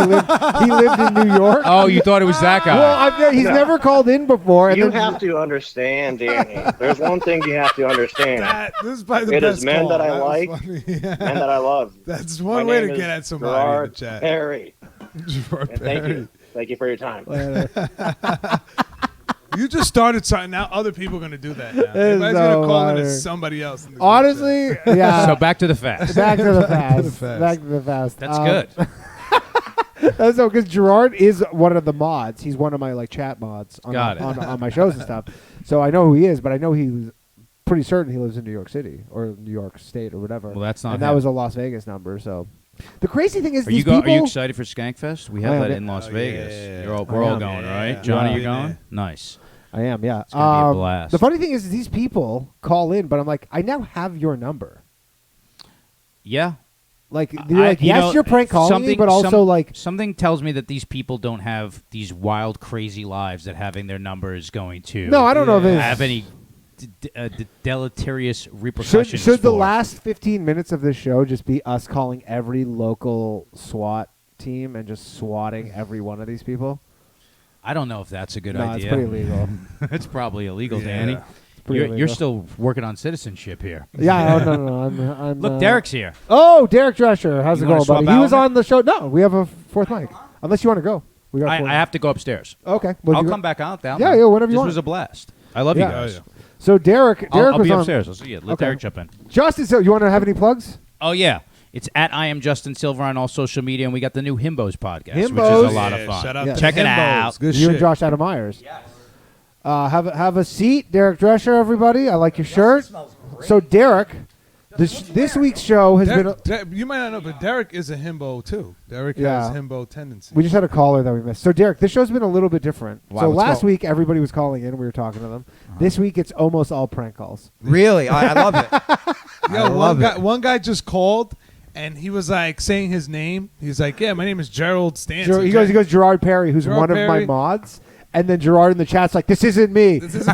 he lived in New York. Oh, you thought it was that guy? Well, he's No. never called in before. And You then, have to understand, Danny. There's one thing you have to understand. This is probably the It best is men call. that I was like, funny. Yeah. men that I love. That's one My way to name get is at somebody in Gerard the chat. Parry. Gerard And thank Parry. you. Thank you for your time. You just started something. Now other people are going to do that now. is Everybody's so going to call in funny. as somebody else. In the honestly, yeah. So back to the fast. Back to the Back to the fast. fast. Back to the fast. That's good. That's so because Gerard is one of the mods. He's one of my chat mods on, Got it. on my shows and stuff. So I know who he is, but I know he's pretty certain he lives in New York City or New York State or whatever. Well, that's not And that him. was a Las Vegas number. So the crazy thing is, Are these you people. Are you excited for Skankfest? We have I am. that in Las Vegas. yeah. We're all am. going, Yeah. right? Johnny, Yeah. you're going? Nice. I am, yeah. It's gonna be a blast. The funny thing is, these people call in, but I'm like, I now have your number. Yeah. Like, you're like, yes, you're prank calling me, but also like something tells me that these people don't have these wild, crazy lives that having their number is going to. No, I don't know if it's- have any deleterious repercussions. Should the for. last 15 minutes of this show just be us calling every local SWAT team and just swatting every one of these people? I don't know if that's a good No, idea. it's pretty illegal. It's probably illegal, Yeah. Danny. It's pretty You're illegal. still working on citizenship here. Yeah, no. I'm Look, Derek's here. Oh, Derek Drescher. How's You it wanna going, swap buddy? out He was with me? on the show. No, we have a fourth mic. Unless you want to go. We got. I have to go upstairs. Okay. Well, I'll you come back out down. Yeah, there. yeah, whatever you this want. This was a blast. I love Yeah. you guys. So Derek I'll was be on- upstairs. I'll see you. Let Okay. Derek jump in. Justin, so you want to have any plugs? Oh yeah, it's at I am Justin Silver on all social media, and we got the new Himbos podcast, which Himbos. is a lot of fun. shout out to Check it Himbos. out. Good You shit. and Josh Adam Myers. Yes. Have a seat, Derek Drescher. Everybody, I like your shirt. So Derek, this week's show has been. You might not know, but Derek is a himbo too. Derek Yeah. has himbo tendencies. We just had a caller that we missed. So Derek, this show's been a little bit different. Wow, so let's last go. week everybody was calling in. We were talking to them. This week it's almost all prank calls. Really? I love it. Yo, I love it. one guy just called, and he was like saying his name. He's like, "Yeah, my name is Gerald Stanton." He goes Gerard Parry, who's Gerard one of my Parry. mods. And then Gerard in the chat's like, "This isn't me." He's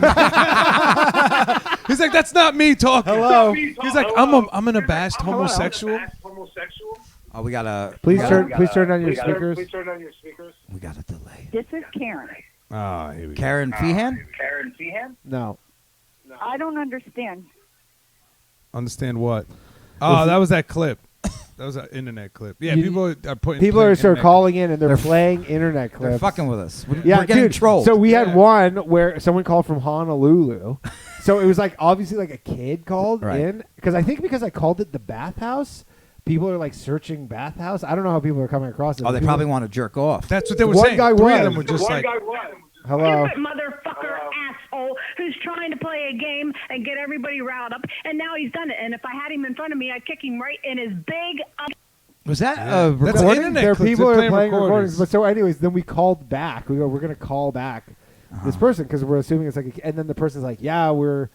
like, "That's not me talking." Hello. He's like, "I'm an abashed homosexual." Oh, we got a. Please turn on your speakers. We got a delay. This is Karen. Oh, here we go. Karen Feehan? No. I don't understand. Understand what? Oh, that was that clip. That was an internet clip. Yeah, You- people are putting. People are sort of internet calling in and they're playing internet clips. They're fucking with us. We're Yeah, getting dude. trolled. So we had one where someone called from Honolulu. So it was like obviously like a kid called Right. in because I called it the bathhouse. People are like searching bathhouse. I don't know how people are coming across it. Oh, they People- probably want to jerk off. That's what they were One saying. guy Three was. of them were just like, Hello. Stupid motherfucker asshole who's trying to play a game and get everybody riled up, and now he's done it. And if I had him in front of me, I'd kick him right in his big. Was that Yeah. That's recording? internet There are clips. people They're are playing playing recordings. recordings. But so, anyways, then we called back. We go, we're gonna call back this person because we're assuming it's like, and then the person's like, yeah, we're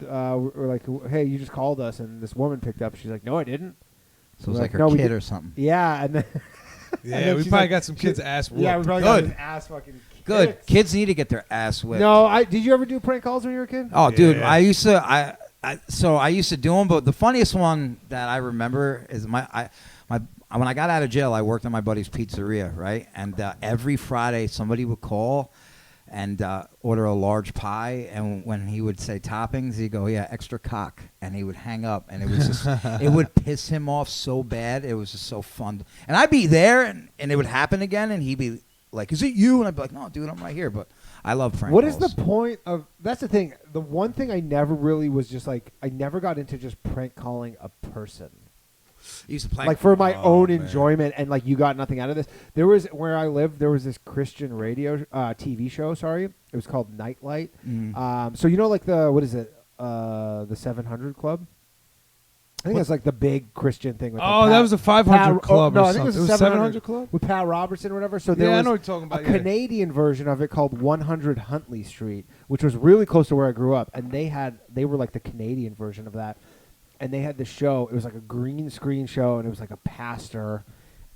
like, hey, you just called us, and this woman picked up. She's like, no, I didn't. So it was We're like her "No, we kid did-" or something. Yeah, and then Yeah, and then we she's probably like- got some kids' ass Yeah, we whooped. probably got Good. his ass fucking. Good. kicked. Kids need to get their ass whipped. No, did you ever do prank calls when you were a kid? Oh, dude, Yeah. I used to. I used to do them, but the funniest one that I remember is when I got out of jail, I worked at my buddy's pizzeria, right? And every Friday, somebody would call and order a large pie, and when he would say toppings, he'd go, "Yeah, extra cock," and he would hang up, and it was just, it would piss him off so bad. It was just so fun, and I'd be there, and it would happen again, and he'd be like, "Is it you?" And I'd be like, "No, dude, I'm right here." But I love prank What is calls. the point of? That's the thing. The one thing I never really was just like, I never got into just prank calling a person. You used to play Like for my own man. enjoyment, and like you got nothing out of this. There was where I lived. There was this Christian radio TV show. Sorry, it was called Nightlight. So you know, like the what is it? The 700 Club. I think it's like the big Christian thing. With Oh, like that was a 500 Club No, or I think it was something. a It was 700 Club? with Pat Robertson or whatever. So there Yeah, I was know what you're talking about, a yeah. Canadian version of it called 100 Huntley Street, which was really close to where I grew up, and they were like the Canadian version of that. And they had this show. It was like a green screen show, and it was like a pastor,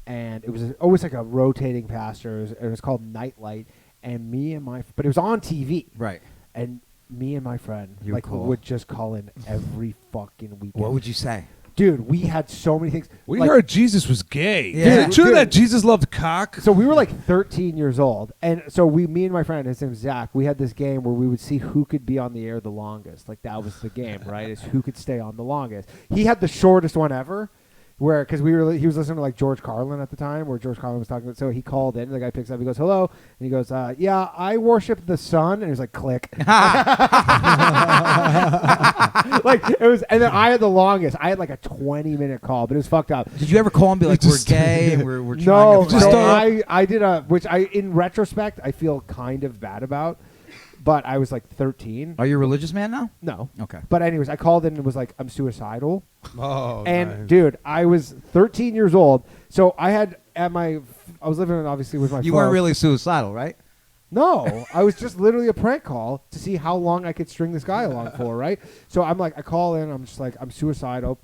and it was always like a rotating pastor. It was called Nightlight, and but it was on TV, Right. and me and my friend You would call. would just call in every fucking weekend. What would you say? Dude, we had so many things. We Like- heard Jesus was gay. Yeah. Is it true Dude. that Jesus loved cock? So we were like 13 years old, and so me and my friend, his name's Zach, we had this game where we would see who could be on the air the longest. Like that was the game, right? Is who could stay on the longest. He had the shortest one ever, because he was listening to like George Carlin at the time, where George Carlin was talking about. So he called in, and the guy picks up, he goes, "Hello," and he goes, "Yeah, I worship the sun," and he was like, "Click." Like it was, and then I had the longest. I had like a 20-minute call, but it was fucked up. Did you ever call and be like, "We're gay and we're No, trying to fight"? I did which I in retrospect I feel kind of bad about, but I was like 13. Are you a religious man now? No. Okay. But anyways, I called in and was like, I'm suicidal. Oh, and nice. dude, I was 13 years old, so I had I was living obviously with my. You folks. weren't really suicidal, right? No, I was just literally a prank call to see how long I could string this guy along for, right? So I'm like, I call in, I'm just like, I'm suicidal.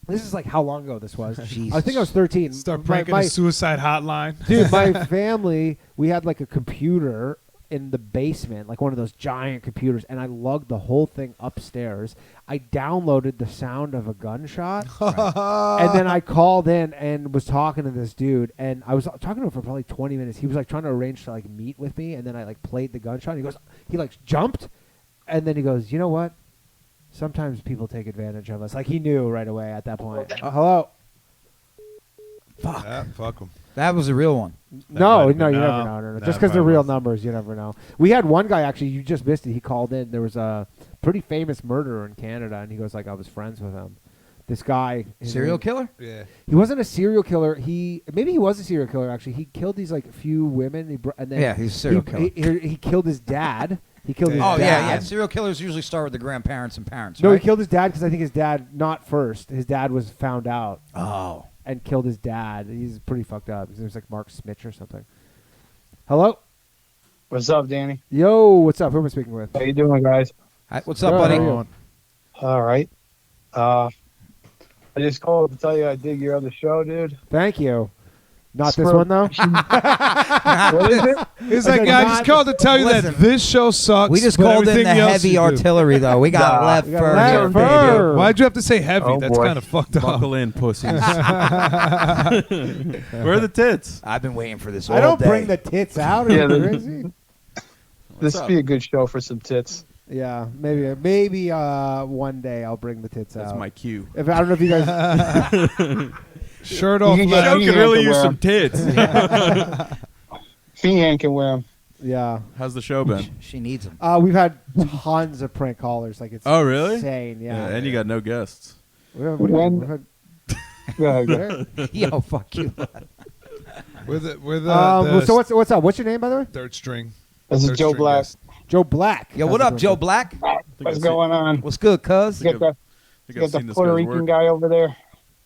This is like how long ago this was. I think I was 13. Start pranking a suicide hotline. Dude, my family, we had like a computer in the basement, like one of those giant computers, and I lugged the whole thing upstairs. I downloaded the sound of a gunshot, and then I called in and was talking to this dude, and I was talking to him for probably 20 minutes. He was like trying to arrange to like meet with me, and then I like played the gunshot. And he like jumped, And then he goes, you know what? Sometimes people take advantage of us. Like he knew right away at that point. Hello. Fuck. Yeah, fuck them. That was a real one. No, you never know. No. Just because they're real numbers, you never know. We had one guy, actually, you just missed it. He called in. There was a pretty famous murderer in Canada, and he goes, like, I was friends with him. This guy. Serial killer? Yeah. He wasn't a serial killer. Maybe he was a serial killer, actually. He killed these, like, few women. And then He's a serial killer. He killed his dad. He killed his dad. Yeah. Serial killers usually start with the grandparents and parents, No, right? he killed his dad because I think his dad, not first. His dad was found out. Oh. And killed his dad. He's pretty fucked up. His name's like Mark Smitch or something. Hello? What's up, Danny? Yo, what's up? Who am I speaking with? How you doing, guys? Hi, what's up, buddy? How you doing? All right. I just called to tell you I dig your other show, dude. Thank you. Not this one, though? What is it? He's like, I just called to tell you that this show sucks. We just but called in everything the else heavy you do. artillery, though. We got Lev Fer here, baby. Why'd you have to say heavy? Oh, That's boy. kind of fucked up. Buckle in, pussies. Where are the tits? I've been waiting for this all I don't day. bring the tits out. Are you crazy? This would be a good show for some tits. Yeah, maybe one day I'll bring the tits That's out. my cue. If I don't know if you guys Shirt off. Joe could really use some tits. Fian can wear them. Yeah. How's the show been? She needs them. We've had tons of prank callers. Like it's Oh, really? insane. Yeah. And you got no guests. Yo, fuck you. So what's up? What's your name, by the way? Third string. This is Joe Black. Joe Black. Yo, what up, Joe Black? What's going on? What's good, cuz? You got the Puerto Rican guy over there.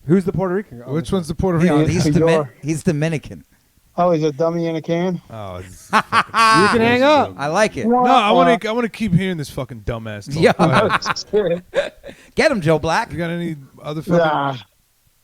Who's the Puerto Rican guy? Which one's the Puerto Yeah, Rican? he's Dominican. Oh, he's a dummy in a can? Oh, you can hang up. I like it. No, I want to keep hearing this fucking dumbass talk. Yeah. Go ahead. Get him, Joe Black. You got any other fucking... Nah.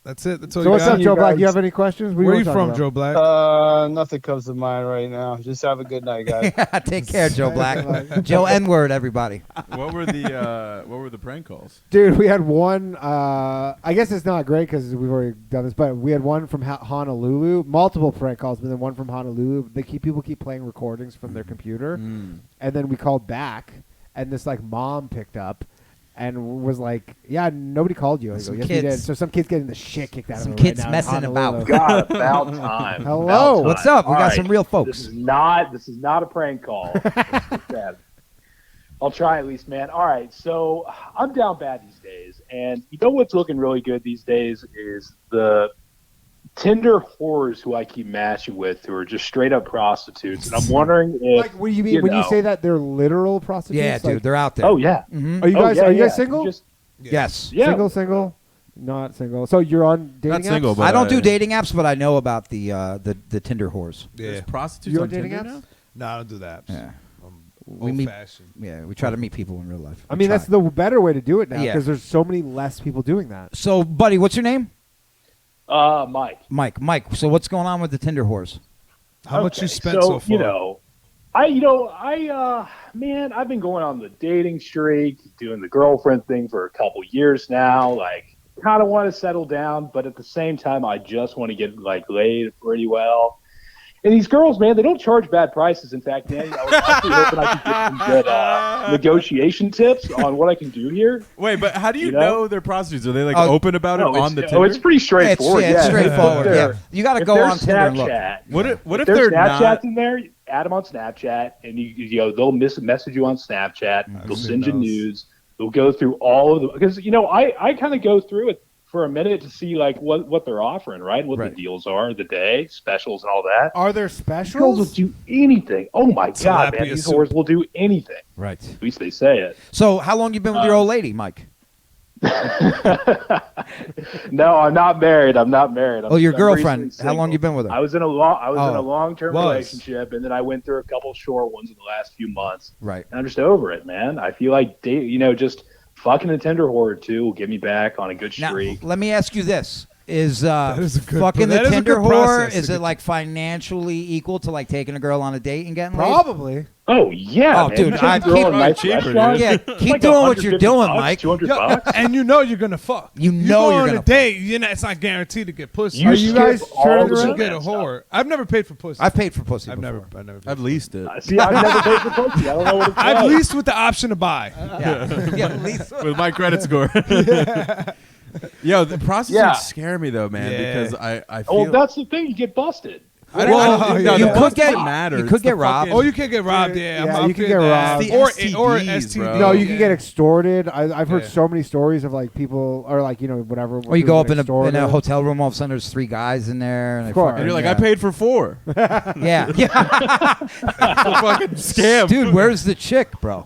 That's it. That's all So you what's got? up, Joe Black? You have any questions? Where are you talking from, about? Joe Black? Nothing comes to mind right now. Just have a good night, guys. Take care, Joe Black. Joe N-word, everybody. What were the prank calls? Dude, we had one. I guess it's not great because we've already done this, but we had one from Honolulu. Multiple prank calls, but then one from Honolulu. People keep playing recordings from their computer, and then we called back, and this like mom picked up. And was like, yeah, nobody called you. I go, yes, we did. So some kid's getting the shit kicked out of him. Some kids right now in messing Honolulu. about. God, about time. Hello. About time. What's up? We All got right. some real folks. This is not a prank call. I'll try at least, man. All right, so I'm down bad these days, and you know what's looking really good these days is the Tinder whores who I keep matching with, who are just straight up prostitutes. And I'm wondering if Like, what do you mean when you say that they're literal prostitutes? Yeah, dude, Like, they're out there. Oh yeah. Mhm. Are you guys? yeah, are you guys yeah. single? Just- Yes. Yeah. Single, not single. So you're on dating Not apps? single, but I don't do dating apps, but I know about the Tinder whores. Yeah. There's prostitutes You're on dating Tinder apps? now? No, I don't do that. Yeah. We meet. fashioned. Yeah, we try to meet people in real life. I mean, that's the better way to do it now Yeah. because there's so many less people doing that. So, buddy, what's your name? Mike. Mike. So, what's going on with the Tinder whores? How much Okay, you spent so far? Man, I've been going on the dating streak, doing the girlfriend thing for a couple years now. Like, kind of want to settle down, but at the same time, I just want to get like laid pretty well. And these girls, man, they don't charge bad prices. In fact, man, I was actually hoping I could get some good negotiation tips on what I can do here. Wait, but how do you, You know? know? they're prostitutes? Are they like Oh, open about it No, on the it's, Tinder? it's pretty straightforward. It's yeah. straightforward. If they're- Yeah. You got to if go there's on Tinder and look. Snapchat, What if there's they're Snapchats not? in there? Add them on Snapchat, and they'll message you on Snapchat. They'll send you news. They'll go through all of the because I kind of go through it for a minute to see like what they're offering, right? What the deals are, the day specials, and all that. Are there Girls specials? will do anything. Oh my god, man! Tilapia These soup. whores will do anything. Right. At least they say it. So, how long you been with your old lady, Mike? No, I'm not married. I'm not married. Oh, your I'm girlfriend. recently How long single. you been with her? I was in a Oh, long-term was. relationship, and then I went through a couple short ones in the last few months. Right. And I'm just over it, man. I feel like just fucking a Tinder whore or two will get me back on a good Now, streak. let me ask you this. Is is a good- fucking that the is a good Tinder whore, process to is it get- like financially equal to like taking a girl on a date and getting laid? Probably. Oh yeah, Oh, man. dude, You take a girl in a nice restaurant, Yeah, it's keep like doing what you're 150 doing, bucks, Mike. 200 Yeah, bucks. and you know you're gonna fuck. You You know go you're on gonna a date. You know it's not guaranteed to get pussy. You Are you guys skip all turning the You around? should get a romance stuff. whore. I've never paid for pussy. I've paid for pussy. I've before. never. I've leased it. See, I've never paid for pussy. I don't know what it's I've like. leased with the option to buy. Yeah, least. With my credit score. Yo, the prostitutes Yeah. scare me though, man, Yeah. because I feel. Oh, that's the thing. You get busted. I don't, Well, no, you the could bust get- part matters. you could It's the get robbed. fucking- Oh, you can get robbed. Yeah, Yeah, I'm you can feeling get that. robbed. The Or STDs, STD. bro. No, you can Yeah. get extorted. I've heard Yeah. so many stories of like people or like whatever. Or you go up in a extorted. hotel room, all of a sudden there's 3 guys in there, and they Of course. fucking, And you're like, yeah. I paid for 4. Yeah, yeah. It's a fucking scam. Dude, where's the chick, bro?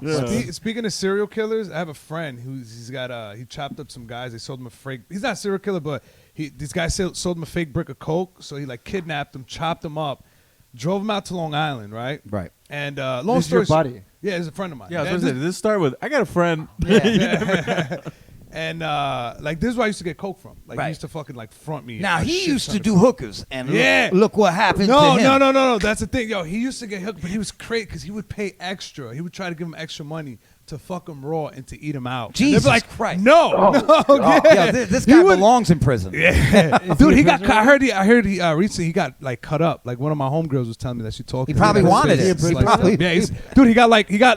Speaking of serial killers, I have a friend he's got he chopped up some guys. They sold him a fake. He's not a serial killer, but these guys sold him a fake brick of coke. So he like kidnapped them, chopped them up, drove them out to Long Island, right? Right. And long This is your story buddy. Yeah, he's a friend of mine. Yeah, I was And gonna say, did this start with, I got a friend. And like this is where I used to get coke from. Like Right. he used to fucking like front me. Now a he shit used ton to of do coke. hookers, and Yeah. look what happened No, to him. no. That's the thing, yo. He used to get hooked, but he was crazy because he would pay extra. He would try to give him extra money to fuck him raw and to eat him out. And they'd be Jesus like, Christ. No, yeah. Yeah, this guy belongs in prison. Yeah, dude, he got. I heard he recently he got like cut up. Like one of my homegirls was telling me that she talked. He to probably him. wanted it. It's He like- probably- yeah, dude, he got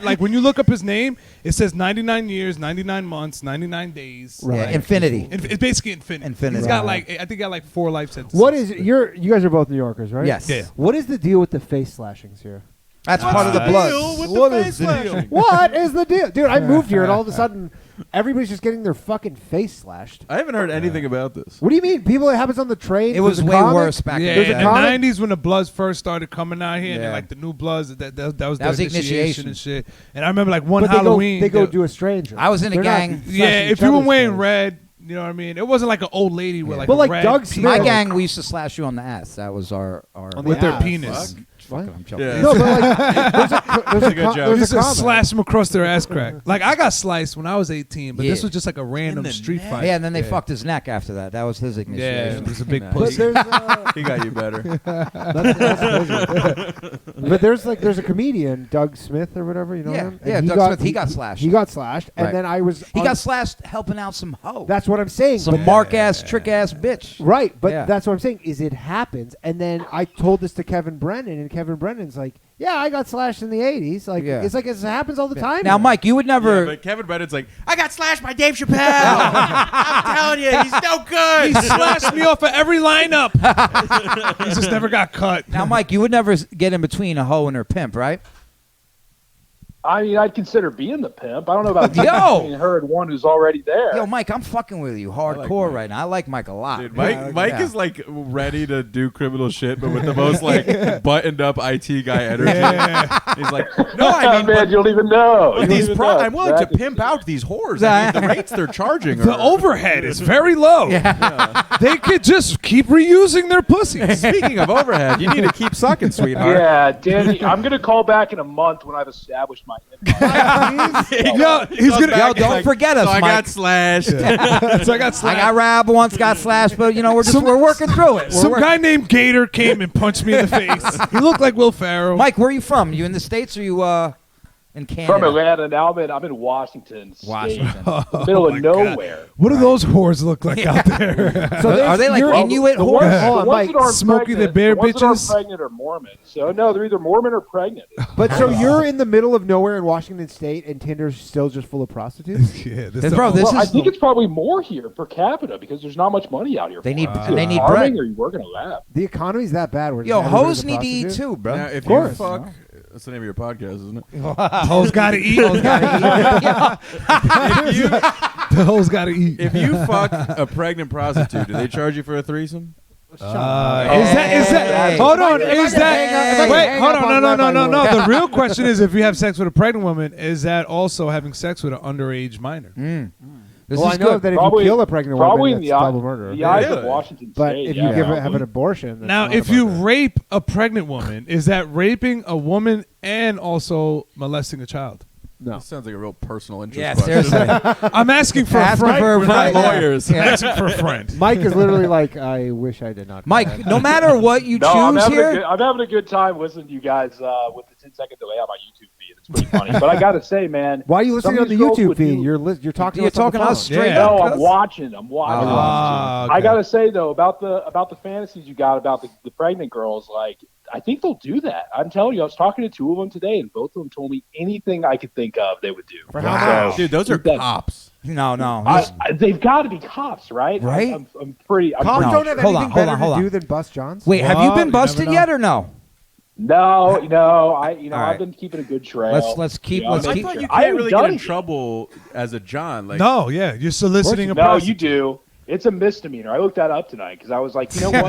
like when you look up his name, it says 99 years, 99 months, 99 days. Yeah, Like, infinity. It's basically infinity. Infinity. He's got Right. like I think he got like 4 life sentences. What is you guys are both New Yorkers, right? Yes. Yeah. What is the deal with the face slashings here? That's part of the blood. What is the deal? What is the deal, dude? I moved here and all of a sudden everybody's just getting their fucking face slashed. I haven't heard anything about this. What do you mean? People, it happens on the train. It was There's a way comic? worse back Yeah, in in the the day. comic? 90s when the Bloods first started coming out here, and Yeah. then, like the new Bloods, that was That the was the initiation initiation. and shit. And I remember like one But Halloween, they go do a stranger. I was in a They're not gang. slashing yeah, each if you were other's wearing face. red, you know what I mean. It wasn't like an old lady with like But a like red Doug penis. Smith- My Yeah. gang, we used to slash you on the ass. That was our On the with their ass. penis. What? I'm joking. Yeah. No, but like there's a good joke. You there's just a comic. slash them across their ass crack. Like I got sliced when I was 18, but this Yeah. was just like a random the street neck. fight. Yeah, and then they fucked his neck after that. That was his Yeah, initiation. it was a big Nice. But pussy. there's He got you better. but there's a comedian, Doug Smith or whatever, you know Yeah, him? yeah, And Doug Smith, he got slashed. He got slashed, and Right. then I was He on- got slashed helping out some hoe. That's what I'm saying. Some but mark ass, trick ass bitch. right, but Yeah. that's what I'm saying is it happens, and then I told this to Kevin Brennan, and Kevin Brennan's like, "Yeah, I got slashed in the '80s. Like Yeah. it's like it happens all the time." Now, Mike, you would never. Yeah, but Kevin Brennan's like, I got slashed by Dave Chappelle. I'm telling you, he's no good. He slashed me off of every lineup. He just never got cut. Now, Mike, you would never get in between a hoe and her pimp, right? I mean, I'd consider being the pimp. I don't know about Yo! being her and one who's already there. Yo, Mike, I'm fucking with you hardcore right now. I like Mike a lot. Dude, Mike Yeah. is like ready to do criminal shit, but with the most like buttoned up IT guy energy. He's like, no, I mean, man, you don't even know. but You don't these even pro- know. I'm willing to pimp out these whores. I mean, the rates they're charging The are overhead is very low. They could just keep reusing their pussies. Speaking of overhead, you need to keep sucking, sweetheart. Yeah, Danny, I'm gonna call back in a month when I've established my empire. Yo, he's gonna. Yo, don't forget us, So I Mike. got slashed. So I got I slashed. got robbed once, got slashed, but you know we're working through it. We're Some working- guy named Gator came and punched me in the face. He looked like Will Ferrell. Mike, where are you from? You in the States or you in Canada? From Atlanta, now I'm in Washington State, Washington. middle Oh my of God. nowhere. What do those whores look like out there? So Are they like you're- Inuit The whores? ones, Hold the on, ones Mike. that aren't Smokey the pregnant, Bear the ones that aren't bitches? pregnant are Mormon. So no, they're either Mormon or pregnant. But so you're in the middle of nowhere in Washington State, and Tinder's still just full of prostitutes. Yeah, This Well, I is think it's probably more here per capita because there's not much money out here. They for need- it. and they need farming bread. or you work in a lab. The economy's that bad. Where yo, just everybody's hoes a need to eat prostitute? too, bro. Now, if Of course. you fuck, that's the name of your podcast, isn't it? Hoes gotta eat. Hoes gotta if you The hoes gotta eat. if you fuck a pregnant prostitute, do they charge you for a threesome? Is that? Hold on. Is that? Wait, hold on. No. The real question is, if you have sex with a pregnant woman, is that also having sex with an underage minor? This Well, is I know good. that if Probably- you kill a pregnant probably woman, in that's the double murder. The eyes Yeah. of Washington But State. if yeah, you have probably. an abortion, that's Now, not if a you murder. rape a pregnant woman, is that raping a woman and also molesting a child? no. This sounds like a real personal interest. Yeah, question. seriously. I'm asking for a Asking friend. for a We're not friend, yeah. lawyers. I'm asking for a friend. Mike is literally like, I wish I did not. do Mike, that." no matter what you No, I'm choose having, here, I'm having a good time listening to you guys with the 10-second delay on my YouTube feed. It's pretty funny. But I gotta say, man, Why are you listening some on of the these girls YouTube would feed? do- You're talking. You're to us on the talking to us phone. straight No, up. I'm watching. I'm watching. okay. I gotta say though about the fantasies you got about the pregnant girls, like I think they'll do that. I'm telling you, I was talking to 2 of them today, and both of them told me anything I could think of they would do. For how much? Dude, those are cops. No. They've got to be cops, right? Right? I'm pretty. Cops No. don't have Hold anything on, better hold on. to do than bust Johns. Wait, have you Well, been you busted never yet or no? No, All I've right. been keeping a good trail. Let's keep. You know, Let's I keep. thought you I can't haven't really done get in anything. trouble as a John. Like, No, yeah, you're soliciting a No, prostitute. you do. It's a misdemeanor. I looked that up tonight because I was like, you know what?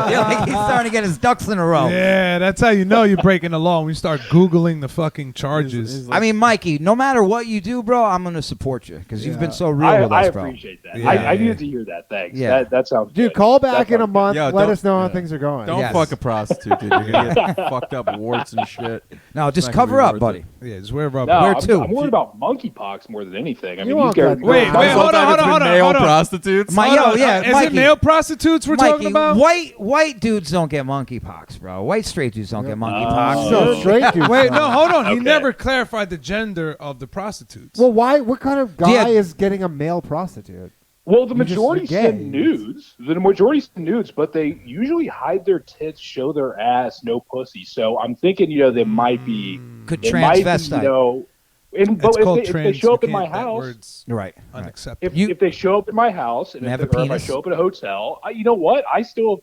You're like, he's starting to get his ducks in a row. Yeah, that's how you know you're breaking the law when you start Googling the fucking charges. I mean, Mikey, no matter what you do, bro, I'm gonna support you because you've been so real with I us, bro. appreciate that. Yeah, I yeah. needed to hear that. Thanks. Yeah. That sounds Dude, good. call back That in a sounds month. Yo, Let don't- us know how yeah. things are going. don't Yes. fuck a prostitute, dude. You're gonna get fucked up warts and shit. No, just It's not gonna cover be up, worth buddy. it. Yeah, just wear rubber. No, Where I'm, to? I'm worried about monkeypox more than anything. I You mean, won't these guys. get- Wait, Most hold of the time on, it's hold been on, male hold on. prostitutes. My- Hold on, yeah, is Mikey. it male prostitutes we're talking Mikey, about? white dudes don't get monkeypox, bro. White straight dudes don't get monkeypox. So straight dude. Wait, no, hold on. He Okay. never clarified the gender of the prostitutes. Well, why? What kind of guy Yeah. is getting a male prostitute? Well, the You just majority gay. send nudes. The majority send nudes, but they usually hide their tits, show their ass, no pussy. So I'm thinking, they might be. Could They might be, transvestite. but It's called if they trans. show up you at my can't- that house, word's Right. unacceptable. if they show up at my house, and And have if, a or if I penis? show up at a hotel, you know what? I still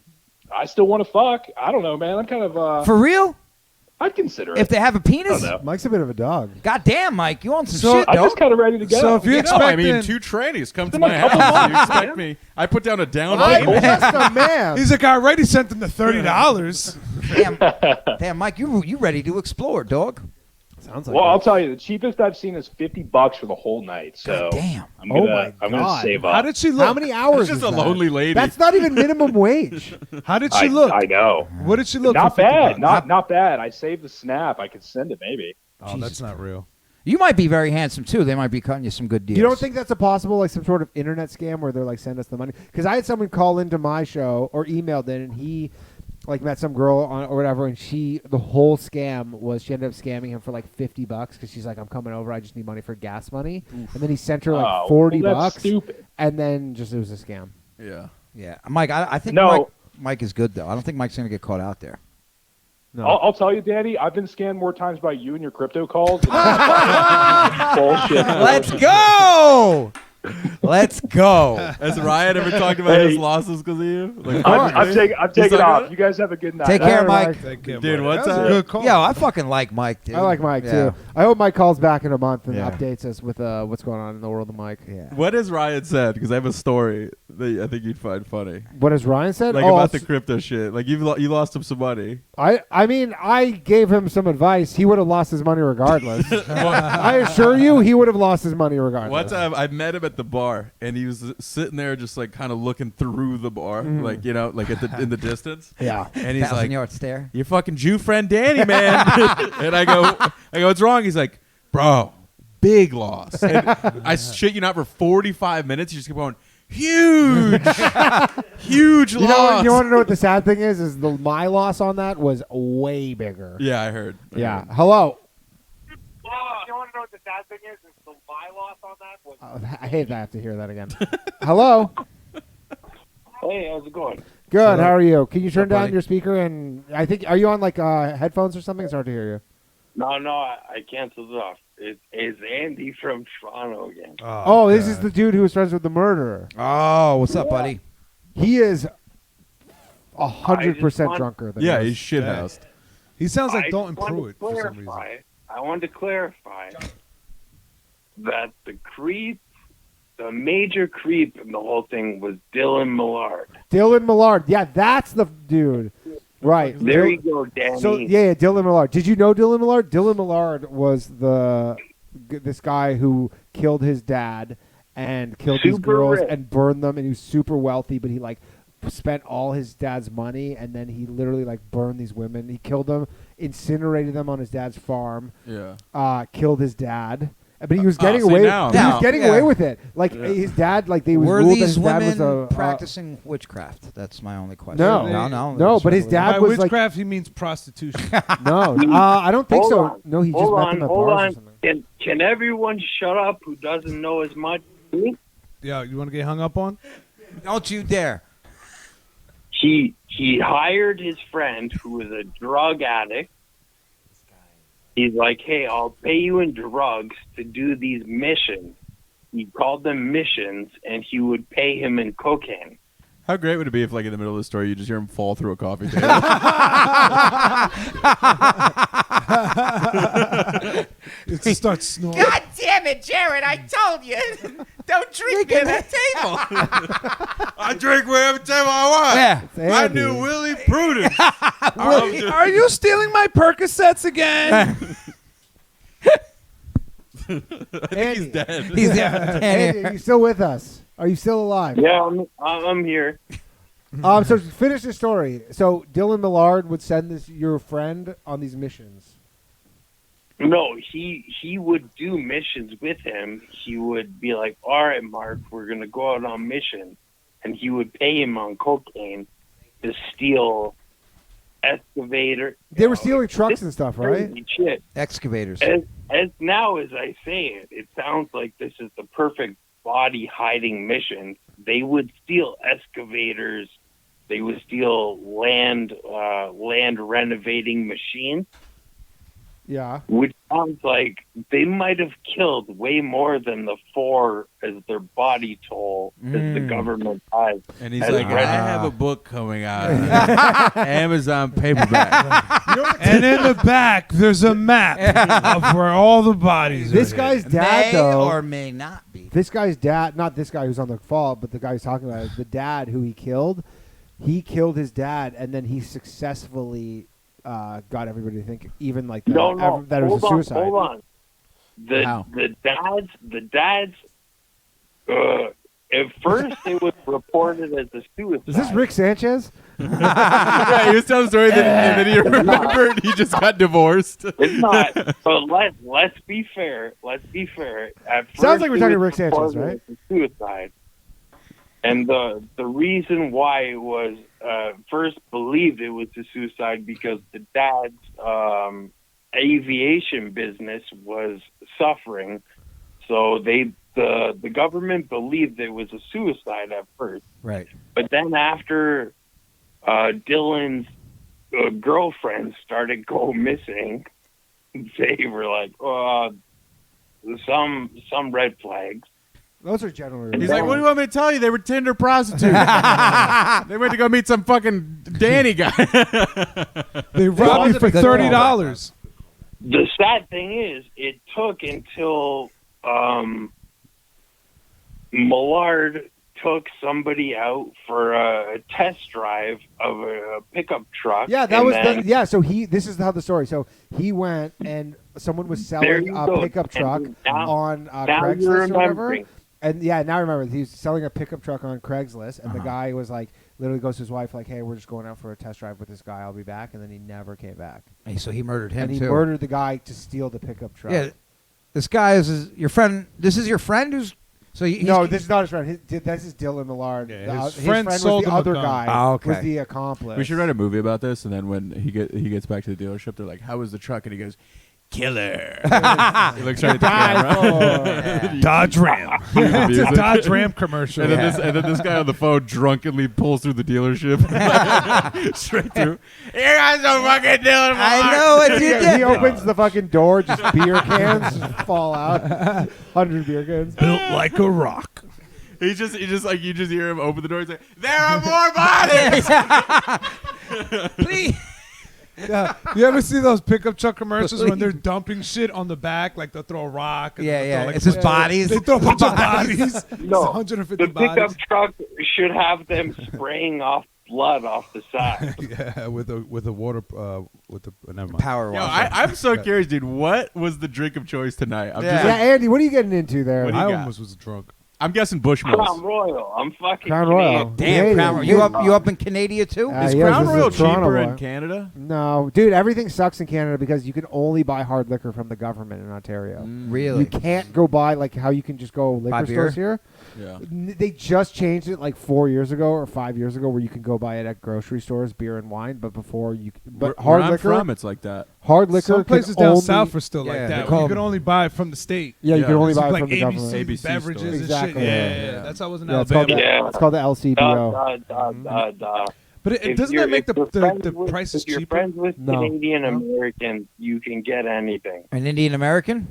want to fuck. I don't know, man. I'm kind of. For real? I'd consider it. If they have a I penis? don't know. Mike's a bit of a dog. God damn, Mike, you on some So, shit, I'm dog. just kind of ready to go. So if you No, expect, I mean, 2 trannies come to my been a couple house. You months, expect man. me? I put down a down I'm payment. just a man. he's like, I already sent them the $30. Damn, Mike, you ready to explore, dog? Sounds like Well, it. I'll tell you, the cheapest I've seen is $50 for the whole night. So Damn. I'm Oh gonna my I'm gonna God. save up. How did she look? How many hours? She's is a that? lonely lady. That's not even minimum wage. How did she look? I know. What did she look? Not for 50 bad. bucks? Not bad. I saved the snap. I could send it maybe. Oh, that's not real. You might be very handsome too. They might be cutting you some good deals. You don't think that's a possible, like some sort of internet scam where they're like, send us the money? Because I had someone call into my show or emailed in, and he like met some girl on or whatever, and the whole scam was she ended up scamming him for like $50 because she's like, I'm coming over, I just need money for gas money, and then he sent her like Oh, $40, well, that's stupid. and then just it was a scam. Yeah. Yeah, Mike. I think No. Mike is good though. I don't think Mike's gonna get caught out there. No. I'll tell you, Daddy, I've been scammed more times by you and your crypto calls. Than bullshit. Let's go. Let's go. Has Ryan ever talked about his losses because of you? Like, I'm taking talking off. about- You guys have a good night. Take care, All right, Mike. Take care, Dude, buddy. what's That was up? a good call. Yo, I fucking like Mike, dude. I like Mike Yeah. too. I hope Mike calls back in a month and Yeah. updates us with what's going on in the world of Mike. Yeah. What has Ryan said? Because I have a story that I think you'd find funny. What has Ryan said? Like Oh, about the crypto shit. Like you lost him some money. I mean, I gave him some advice. He would have lost his money regardless. I assure you, he would have lost his money regardless. One time I met him at the bar and he was sitting there just like kind of looking through the bar, like like in the distance. Yeah. And he's 1,000-yard like, stare. "Your fucking Jew friend Danny, man." And I go, "What's wrong?" He's like, "Bro, big loss." And I shit you not, for 45 minutes, you just keep going, huge, huge loss. You want to know what the sad thing is? My loss on that was way bigger. Yeah, I heard. Yeah. Hello. You want to know what the sad thing is? My loss on that was. I hate that I have to hear that again. Hello. Hey, how's it going? Good. How are you? Can you turn up, down buddy? your speaker? And I think, are you on like headphones or something? It's hard to hear you. No, I canceled it off. It's Andy from Toronto again. Oh, this is the dude who was friends with the murderer. Oh, what's up, buddy? He is 100% want- drunker than Yeah, us. he's shithoused. He sounds like I Dalton just wanted Pruitt to for some reason. clarify- I wanted to clarify that the major creep in the whole thing was Dylan Millard. Dylan Millard. Yeah, that's the dude. Right. There you go, Danny. So yeah, Dylan Millard. Did you know Dylan Millard? Dylan Millard was this guy who killed his dad and killed these Super girls rich. and burned them, and he was super wealthy, but he like spent all his dad's money, and then he literally like burned these women. He killed them, incinerated them on his dad's farm. Yeah. Killed his dad. But he was getting see, away. now. He was Now, getting yeah. away with it. Like his dad, like they was Were ruled that these his dad was women a practicing witchcraft? That's my only question. No. no. But his dad By was like witchcraft, he means prostitution. no. I don't think Hold so. on. No, he just Hold met on, them at hold bars or on. something. Can everyone shut up who doesn't know as much? Yeah, you want to get hung up on? Don't you dare. He hired his friend who was a drug addict. He's like, hey, I'll pay you in drugs to do these missions. He called them missions, and he would pay him in cocaine. How great would it be if, like, in the middle of the story, you just hear him fall through a coffee table? It starts snoring. God damn it, Jared! I told you, don't drink at that table. I drink wherever table I want. Yeah. I knew Willie Prudence. Are you stealing my Percocets again? I think he's dead. He's Andy, are you still with us? Are you still alive? Yeah, I'm here. So finish the story. So Dylan Millard would send your friend on these missions. No, he would do missions with him. He would be like, all right, Mark, we're going to go out on mission. And he would pay him on cocaine to steal excavator. They were stealing trucks and stuff, right? Crazy shit. Excavators. As now as I say it, it sounds like this is the perfect body hiding mission. They would steal excavators. They would steal land renovating machines. Yeah. Which sounds like they might have killed way more than the 4 as their body toll as the government has. And he's has like, I rented. have a book coming out. Amazon paperback. And in the back, there's a map of where all the bodies This are. guy's hidden. dad, though, or may not be. This guy's dad, not this guy who's on the fall, but the guy who's talking about it, the dad who he killed his dad, and then he successfully got everybody to think even like that, No. that it was a suicide. Hold on. The dads. At first, it was reported as a suicide. Is this Rick Sanchez? Yeah, he was telling the story and then he remembered he just got divorced. It's not. But let's be fair. Let's be fair. At Sounds first, like we're it talking was Rick Sanchez, reported right? as a suicide. And the reason why it was first believed it was a suicide because the dad's aviation business was suffering, so the government believed it was a suicide at first. Right. But then after Dylan's girlfriend started going missing, they were like, some red flags. Those are generally. He's like, what do you want me to tell you? They were Tinder prostitutes. They went to go meet some fucking Danny guy. They robbed you for $30. The sad thing is, it took until Millard took somebody out for a test drive of a pickup truck. Yeah, that and was then, so this is how the story. So he went and someone was There selling you a go. pickup truck And now- on now Craigslist you're or whatever. remembering. And yeah, now I remember he was selling a pickup truck on Craigslist, and the Uh-huh. guy was like, literally goes to his wife like, "Hey, we're just going out for a test drive with this guy. I'll be back." And then he never came back. Hey, so he murdered him and he too. murdered the guy to steal the pickup truck. Yeah, this guy is your friend. This is your friend who's. So he's, No, this is not his friend. This is Dylan Millard. his His friend friend sold was the him a other gun. guy. Oh, okay. Was the accomplice. We should write a movie about this, and then when he gets back to the dealership, they're like, "How was the truck?" And he goes, "Killer." He looks right at the camera. Dodge Ram. Cue the It's a music. Dodge Ram commercial. And then this guy on the phone drunkenly pulls through the delership straight through. Here comes the fucking Dylan. I know what you did. He opens the fucking door, just beer cans just fall out. 100 beer cans. Built like a rock. He just like you just hear him open the door and say, "There are more bodies." Please. Yeah. You ever see those pickup truck commercials when they're dumping shit on the back? Like they'll throw a rock. And Yeah, they'll yeah. throw, like, It's just bodies. They throw a bunch of bodies. No, 150 the pickup bodies. truck should have them spraying off blood off the side. Yeah, with a water never mind. Power Yo, wash. I'm so curious, dude. What was the drink of choice tonight? I'm Yeah, Andy, what are you getting into there? What do you I got? almost was drunk. I'm guessing Bushmills. Crown Royal. I'm fucking Crown Royal. Canadian. Damn, Crown Royal. You up in Canada too? Is yeah, Crown this is Royal a Toronto cheaper in boy. Canada? No, dude, everything sucks in Canada because you can only buy hard liquor from the government in Ontario. Really? You can't go buy like how you can just go Buy liquor beer? stores here. Yeah. They just changed it like 4 years ago or 5 years ago, where you can go buy it at grocery stores, beer and wine. But before you, Where hard I'm liquor, from, it's like that. hard liquor. Some can places down only- south are still Yeah, like they that. call You can them- only buy it from the state. Yeah, you can only It's buy it like from the ABC government. ABC beverages stores. and Exactly. shit. Yeah. Yeah, that's how it was in Yeah, it's called Alabama. the, it's called the LCBO. But it If doesn't you're- that make if you're the friends the with- prices if you're cheaper? friends with No. Canadian Americans, you can get anything. An Indian American?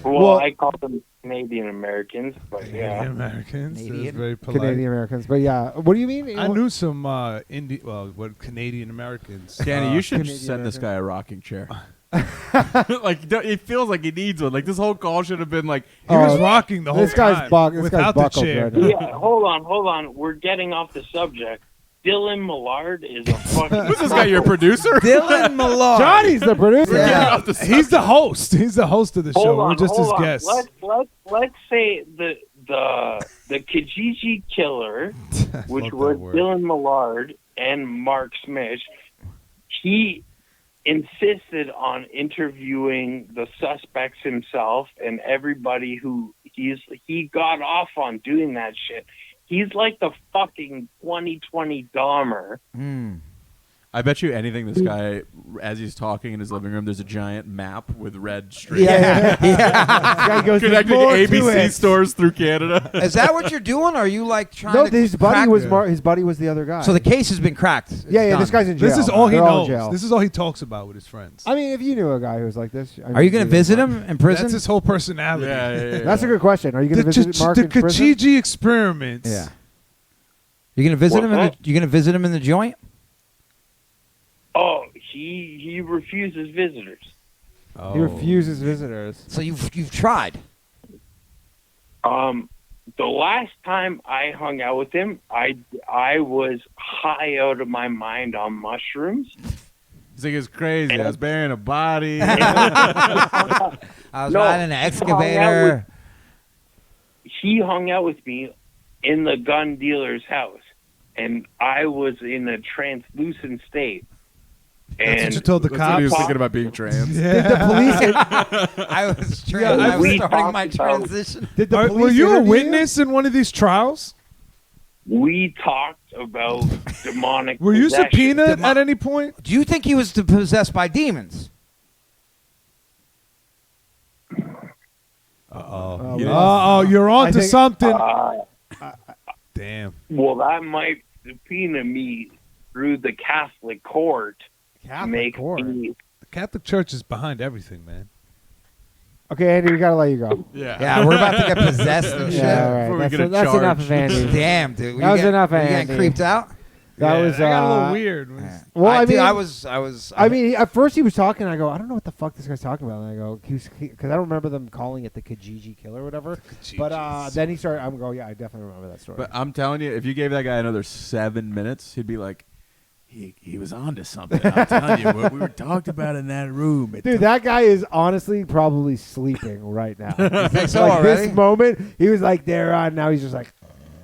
Well, I call them Canadian Americans, but yeah. Canadian Americans. That's Canadian. very polite. Canadian Americans, but yeah, what do you mean? I knew some Canadian Americans. Danny, you should Canadian send this American. guy a rocking chair. Like it feels like he needs one. Like this whole call should have been like He was rocking the whole this guy's time bu- this without guy's the buckled chair. right now. Yeah, hold on. We're getting off the subject. Dylan Millard is a fucking. Who's this guy? Your producer? Dylan Millard. Johnny's the producer. Yeah. He's the host. He's the host of the show. We're just his guests. Let's say the Kijiji killer, which Love that was word. Dylan Millard and Mark Smith. He insisted on interviewing the suspects himself and everybody who he got off on doing that shit. He's like the fucking 2020 Dahmer. I bet you anything this guy, as he's talking in his living room, there's a giant map with red streets. Yeah. Guy goes, "There's Connecting more to ABC it." stores through Canada. Is that what you're doing? Or are you like trying No, to his buddy crack was it? his buddy was the other guy. So the case has been cracked. It's yeah, done. this guy's in jail. This is all he They're all in knows. jail. This is all he talks about with his friends. I mean, if you knew a guy who was like this, Are you going to visit him in prison? That's his whole personality. Yeah. That's a good question. Are you going to visit Mark the in prison? Kijiji experiments. Yeah. You going to visit him? You going to visit him in the joint? Oh, he refuses visitors. He refuses visitors. So you've tried. The last time I hung out with him, I was high out of my mind on mushrooms. He's like, it's crazy. I was burying a body. I was riding an excavator. He hung out with me in the gun dealer's house, and I was in a translucent state. That's what you told the That's what cops. he was thinking about being trans. Yeah. Did the police? I was we starting my talked about- transition. Did the police Were you a interview witness in one of these trials? We talked about demonic Were you possession. subpoenaed at any point? Do you think he was possessed by demons? Oh, you're on to something. Damn. Well, that might subpoena me through the Catholic court. Catholic court? Me. The Catholic Church is behind everything, man. Okay, Andy, we gotta let you go. Yeah, we're about to get possessed and shit. Yeah, all right. Before we get a That's enough charge. of Andy. Damn, dude. That was enough of Were you Andy. getting creeped out? That was. I got a little weird. Well, I mean, I was. I mean, at first he was talking. I go, I don't know what the fuck this guy's talking about. And I go, because I don't remember them calling it the Kijiji killer or whatever. But then he started. I'm going, yeah, I definitely remember that story. But I'm telling you, if you gave that guy another 7 minutes, he'd be like, he was onto something. I'm telling you, what we were talked about in that room. Dude, that guy is honestly probably sleeping right now. You think so Like, already? This moment, he was like there on. Now he's just like.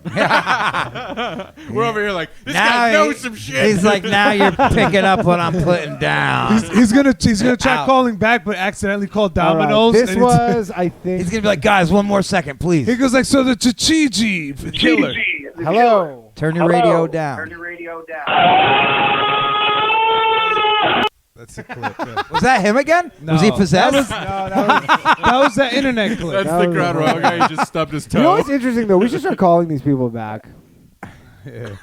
We're over here like, this Now guy knows some shit. He's like, now you're picking up what I'm putting down. He's gonna try Out. calling back, but accidentally called All right, Domino's. This and was, I think. He's gonna be like, guys, one more second, please. He goes like, so the Kijiji killer. Hello. Turn your radio down. Turn your radio down. That's the clip. Yeah. Was that him again? No. Was he possessed? That was that internet clip. That's That the was Crown a- Royal guy who just stubbed his toe. You know what's interesting though? We should start calling these people back Yeah.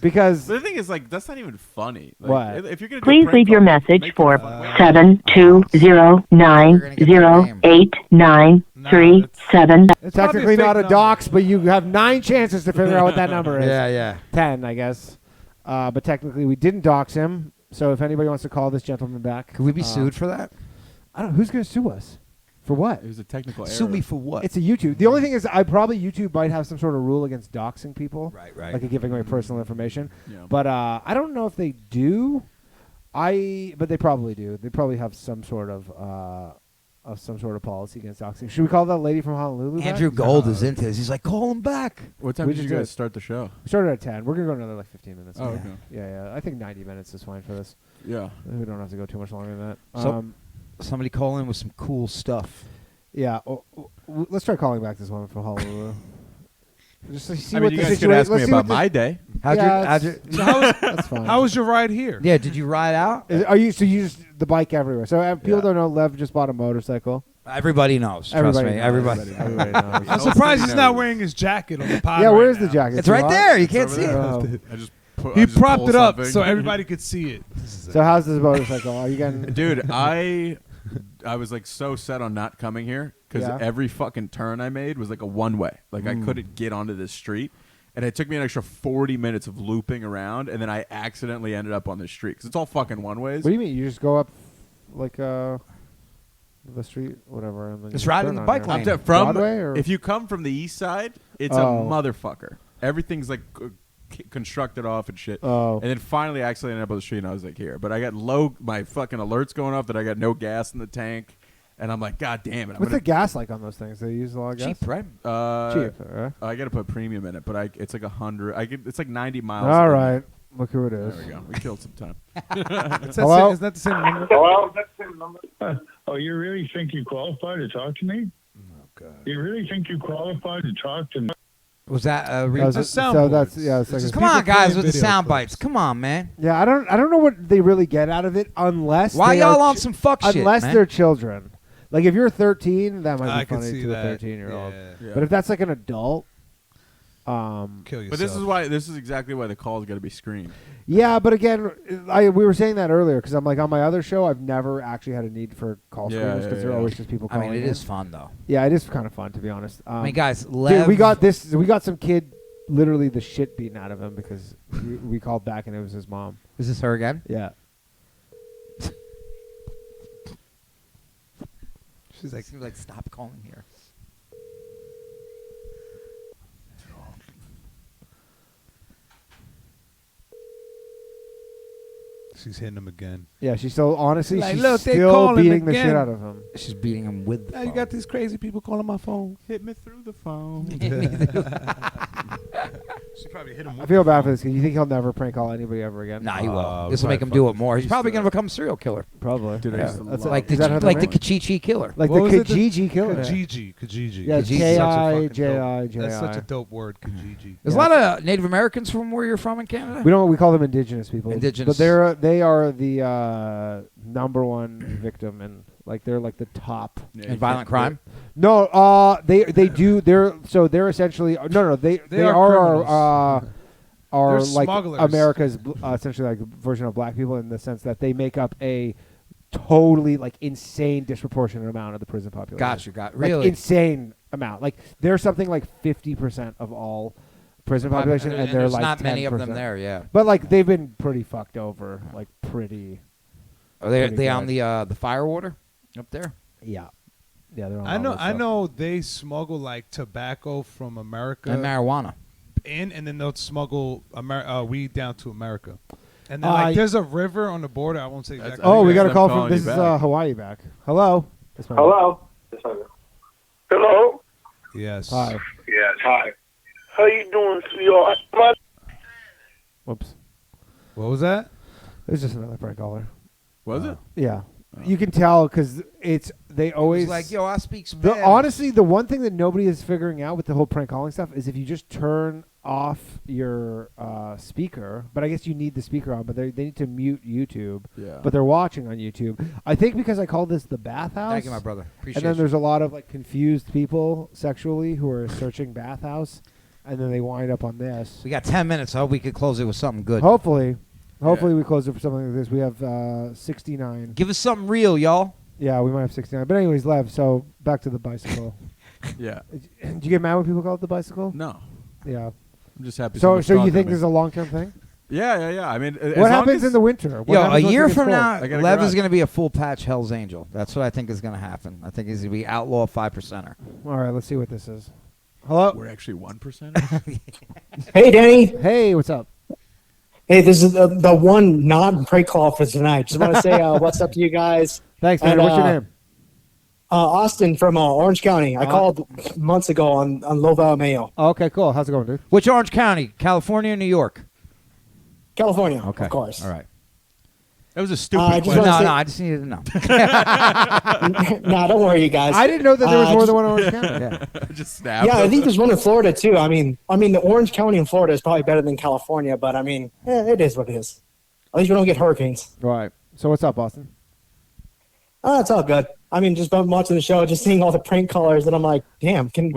because The thing is, like, that's not even funny. Like, What? If you're gonna do a Please prank leave your call, message make it for funny. 720908937. it's technically not a dox, but you have 9 chances to figure out what that number is. Yeah. 10, I guess. But technically, we didn't dox him. So if anybody wants to call this gentleman back, Could we be sued for that? I don't know who's going to sue us for what. It was a technical error. Sue me for what? It's a YouTube. The only thing is, YouTube might have some sort of rule against doxing people, Right. like giving away personal information. Yeah. But I don't know if they do. But they probably do. They probably have some sort of some sort of policy against doxing. Should we call that lady from Honolulu back? Andrew Gold is into this. He's like, call him back. What time We did you just guys did. start the show? We started at 10. We're gonna go another like 15 minutes. Oh, yeah. okay. Yeah. I think 90 minutes is fine for this. Yeah. We don't have to go too much longer than that. So, somebody call in with some cool stuff. Yeah. Let's try calling back this woman from Honolulu. Just to see I mean, what you the guys could situation. ask me about my day. That's fine. How was your ride here? Yeah, did you ride out? Are you just the bike everywhere? So people don't know. Lev just bought a motorcycle. Everybody knows. Trust me. Everybody. Everybody knows. I'm surprised he's not wearing his jacket on the pod. Yeah, right where's now. the jacket? It's right there. You can't see it. I just He propped it up so everybody could see it. So how's this motorcycle? Are you getting? Dude, I was like so set on not coming here because Yeah. every fucking turn I made was like a one way. Like I couldn't get onto this street, and it took me an extra 40 minutes of looping around, and then I accidentally ended up on this street because it's all fucking one ways. What do you mean? You just go up like the street, whatever. And then Just you ride turn in the on bike there. lane. From Broadway, or? if you come from the east side, it's a motherfucker. Everything's like constructed off and shit. Oh. And then finally, I accidentally ended up on the street, and I was like, here. But I got my fucking alerts going off that I got no gas in the tank, and I'm like, God damn it! What's the gas like on those things? They use a lot of gas. Cheap, right? Cheap. Right? I got to put premium in it, but it's like 100. It's like 90 miles. All right. Look who it is. There we go. We killed some time. Hello? Is that the same number? Hello? Oh, you really think you qualify to talk to me? Oh, God. You really think you qualify to talk to me? Was that That was It's a soundboard. so that's yeah. It's like It's a- Come on, people guys, playing with the video sound clips. bites. Come on, man. yeah. I don't know what they really get out of it unless Why they y'all are on some fuck shit, unless man? they're children. Like if you're 13, that might I be can funny see to that. a 13-year-old. Yeah. But if that's like an adult, Kill yourself. But this is exactly why the call's got to be screened. yeah. But again, we were saying that earlier because I'm like on my other show, I've never actually had a need for call Yeah, screeners yeah, because they're yeah. always just people I calling. mean, it in. is fun though. Yeah, it is kind of fun to be honest. I mean, guys, Dude, Lev, we got this. We got some kid literally the shit beaten out of him because we called back and it was his mom. Is this her again? Yeah. She's like, stop calling here. She's hitting him again. Yeah, she's still honestly Like, she's look, they still calling beating the again. shit out of him. She's beating him with the Now phone. you got these crazy people calling my phone. Hit me through the phone. She probably hit him. I feel bad for this kid. You think he'll never prank call anybody ever again? Nah, he will. Oh, This will make him do it more. He's probably going to become a serial killer. Probably. Dude, I Yeah. used to That's love Like is that how the they like the rank? Kachichi killer. Like What the was it? Kijiji killer. Kijiji. Yeah, Kijiji. That's such a K-I-J-I-J-I. dope word, Kijiji. There's a lot of Native Americans from where you're from in Canada. We call them indigenous people. Indigenous. But they are the number one victim and like they're like the top in violent crime. No, they do. They're essentially they are They're like smugglers. America's essentially like version of black people in the sense that they make up a totally like insane disproportionate amount of the prison population. Got Like, really insane amount. Like they're something like 50% of all prison population, and they're there's like not many of 10%. them there. Yeah, But like they've been pretty fucked over, like pretty. are they pretty on bad. the fire water up there? Yeah, yeah. They're on I all know. that I stuff. know they smuggle like tobacco from America And marijuana. and then they'll smuggle weed down to America. And then like there's a river on the border. I won't say exactly. Oh, we got a them call calling from this you is back. Hawaii back. Hello. This might- Hello. Hello. Yes. Hi. Yes. Hi. How you doing, sweetheart? Whoops. What was that? It was just another prank caller. Was it? Yeah. You can tell because they always He's like, yo, I speak Spanish. honestly, the one thing that nobody is figuring out with the whole prank calling stuff is if you just turn off your speaker, but I guess you need the speaker on, but they need to mute YouTube. Yeah. But they're watching on YouTube. I think because I call this the bathhouse. Thank you, my brother. Appreciate And then you. there's a lot of like confused people sexually who are searching bathhouse, and then they wind up on this. We got 10 minutes. I hope we could close it with something good. Hopefully we close it for something like this. We have 69. Give us something real, y'all. Yeah, we might have 69. But anyways, Lev, so back to the bicycle. Yeah. Do you get mad when people call it the bicycle? No. Yeah. I'm just happy. So someone's you talking think to this is me. a long-term thing? Yeah. I mean, What happens in the winter? What Yo, a happens once it year gets from cold? now, I got a Lev garage. is going to be a full patch Hell's Angel. That's what I think is going to happen. I think he's going to be outlaw 5%er. All right, let's see what this is. Hello? We're actually 1%. Hey, Danny. Hey, what's up? Hey, this is the one non-prank call for tonight. Just want to say what's up to you guys. Thanks, man. And, What's your name? Austin from Orange County. I called months ago on Low Val Mayo. Okay, cool. How's it going, dude? Which Orange County? California or New York? California, Okay. of course. All right. That was a stupid I just question. wanna say- I just needed to know. Nah, don't worry, you guys. I didn't know that there was more just- than one Orange County. Yeah. Just snap. Yeah, I think there's one in Florida too. I mean, the Orange County in Florida is probably better than California, but I mean, it is what it is. At least we don't get hurricanes. Right. So what's up, Austin? Oh, it's all good. I mean, just been watching the show, just seeing all the prank callers, and I'm like, damn, can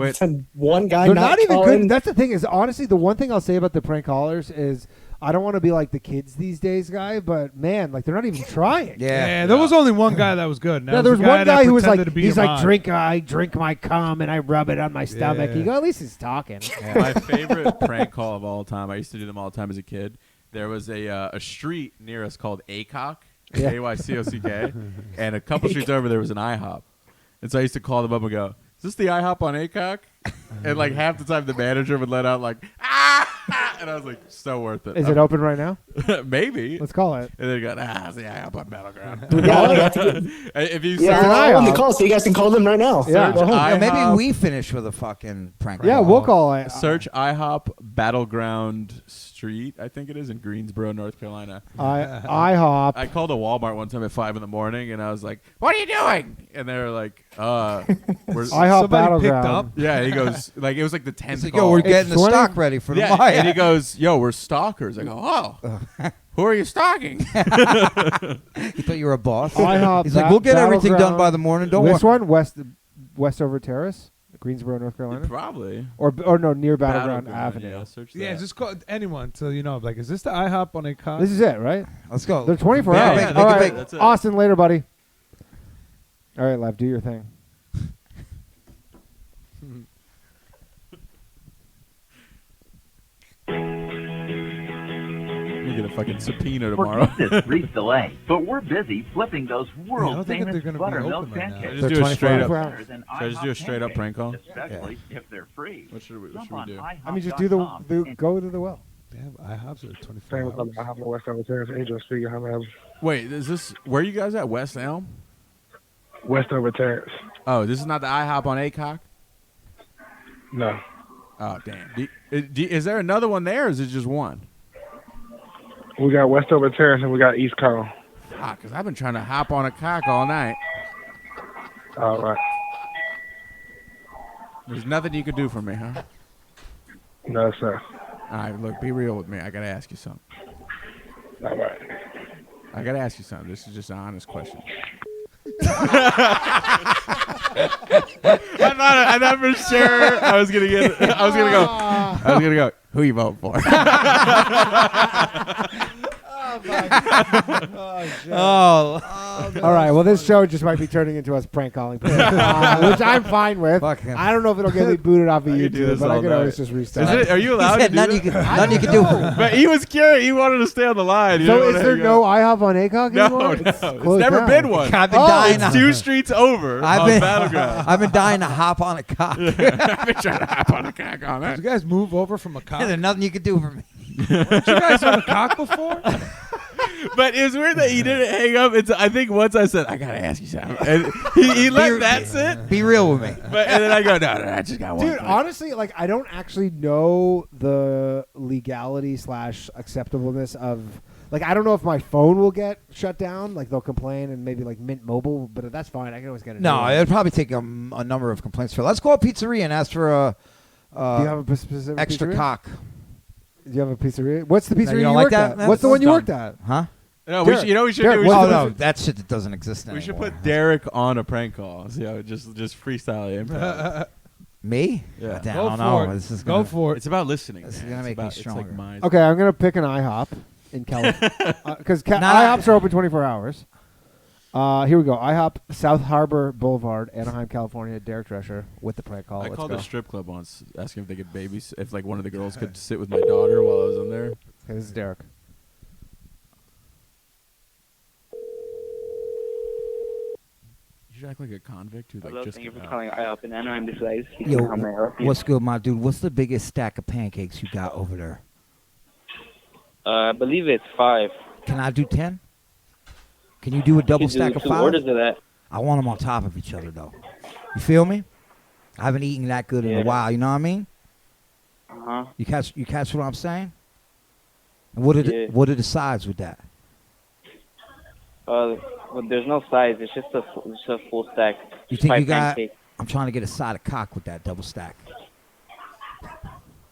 one guy They're not not even call good. in? That's the thing is, honestly, the one thing I'll say about the prank callers is I don't want to be like the kids these days guy, but man, like they're not even trying. Yeah, there was only one guy that was good. Yeah, there was one guy who was like, he's like, I drink my cum and I rub it on my stomach. Yeah. You go, at least he's talking. My favorite prank call of all time. I used to do them all the time as a kid. There was a street near us called Aycock, Yeah. Aycock, and a couple streets over there was an IHOP. And so I used to call them up and go, "Is this the IHOP on Aycock?" And like half the time the manager would let out like, "Ah!" And I was like, so worth it. Is it open right now? Maybe. Let's call it. And then it got, it's the IHOP on Battleground. If If you I'll on the call, so you guys can call them right now. Search Go ahead. maybe IHOP. we finish with a fucking prank. Yeah, call. we'll call it. Search IHOP Battleground Street, I think it is, in Greensboro, North Carolina. IHOP. I called a Walmart one time at 5 a.m, and I was like, "What are you doing?" And they were like, "We're IHOP Battleground. Yeah, and he goes, like, it was like the 10th like, call. "Yo, we're getting the stock ready for yeah, tomorrow." and he goes, "Yo, we're stalkers." I go, "Oh, who are you stalking?" You thought you were a boss? IHOP. He's like, "We'll get everything done by the morning. Don't This worry." one, Westover Terrace, Greensboro, North Carolina. Probably. Or no, near Battleground Avenue. Yeah, search Yeah, that. just call anyone till you know. Like, is this the IHOP on a car? This is it, right? Let's go. They're 24 Yeah, hours. yeah, All make it right, big. That's it. Austin, later, buddy. All right, Lev, do your thing. You get a fucking subpoena tomorrow. Forgive this brief delay, but we're busy flipping those I don't world think famous they're gonna be buttermilk open right now. pancakes. Just do a straight up. Better than Should I just do a IHOP straight up prank call? Especially if they're free. What should we Jump on do? I mean, just do the go to the well. Damn, IHOPs are 24 hours. I have no Westover Terrace. Angel Street. You have to have Wait, is this where are you guys at? West Elm? Westover Terrace. Oh, this is not the IHOP on Aycock? No. Oh, damn. Is there another one there, or is it just one? We got Westover Terrace and we got East Carl. Ah, because I've been trying to hop on a cock all night. All right. There's nothing you can do for me, huh? No, sir. All right, look, be real with me. I got to ask you something. All right. I got to ask you something. This is just an honest question. I thought for sure I was gonna go. Who you vote for? All right. Well, this show just might be turning into us prank calling, which I'm fine with. Fuck him. I don't know if it'll get me booted off of I could do YouTube, this but I all can night. always just restart. Are you allowed He said to do nothing you that? can do. But he was curious. He wanted to stay on the line. You So know is what there I mean? no IHOP on Aycock No, anymore? no. It's closed never down. been one. I've been dying. It's 2 streets over on Battleground. I've been dying to hop on a cock. I've been trying to hop on a cock on Did it. you guys move over from a cock? There's nothing you can do for me. Weren't you guys on a cock before? But it was weird that he didn't hang up. I think once I said, I got to ask you something. And he let that sit. Be real with me. And then I go, no, I just got one. Dude, honestly, like I don't actually know the legality / acceptableness of. Like I don't know if my phone will get shut down. Like they'll complain and maybe like Mint Mobile, but that's fine. I can always get it. No, it'd probably take a number of complaints for. Let's call a pizzeria and ask for a Do you have a specific extra pizzeria? cock. Do you have a pizzeria? What's the No, pizzeria you you don't like worked that? at? No, What's the that's one you done. worked at? Huh? No, Derek, you know we should Derek, do. what's Oh the- no, that shit that doesn't exist anymore. We should put Derek on a prank call. See how just freestyle improv. Me? Yeah. I Go don't for know. it. This is Go gonna, for it. It's about listening. This is man. gonna It's make me about- It's stronger. like mind. Okay, I'm gonna pick an IHOP in California because Nah. IHOPs are open 24 hours. Here we go. IHOP, South Harbor Boulevard, Anaheim, California. Derek Drescher with the prank call. I Let's called go. a strip club once, asking if they could if like one of the girls could sit with my daughter while I was in there. Okay, this is Derek. You should act like a convict who like Hello, just. thank you for got out. calling IHOP in Anaheim. This is Ice. Yo, How may I help you? what's good, my dude? What's the biggest stack of pancakes you got over there? I believe it's 5. Can I do 10? Can you do a double You can stack do of 2 5? orders of that. I want them on top of each other, though. You feel me? I haven't eaten that good in a while. You know what I mean? Uh-huh. You catch what I'm saying? And what are the sides with that? Well, there's no size. It's just a full stack. You Just think five you got? pancakes. I'm trying to get a side of cock with that double stack.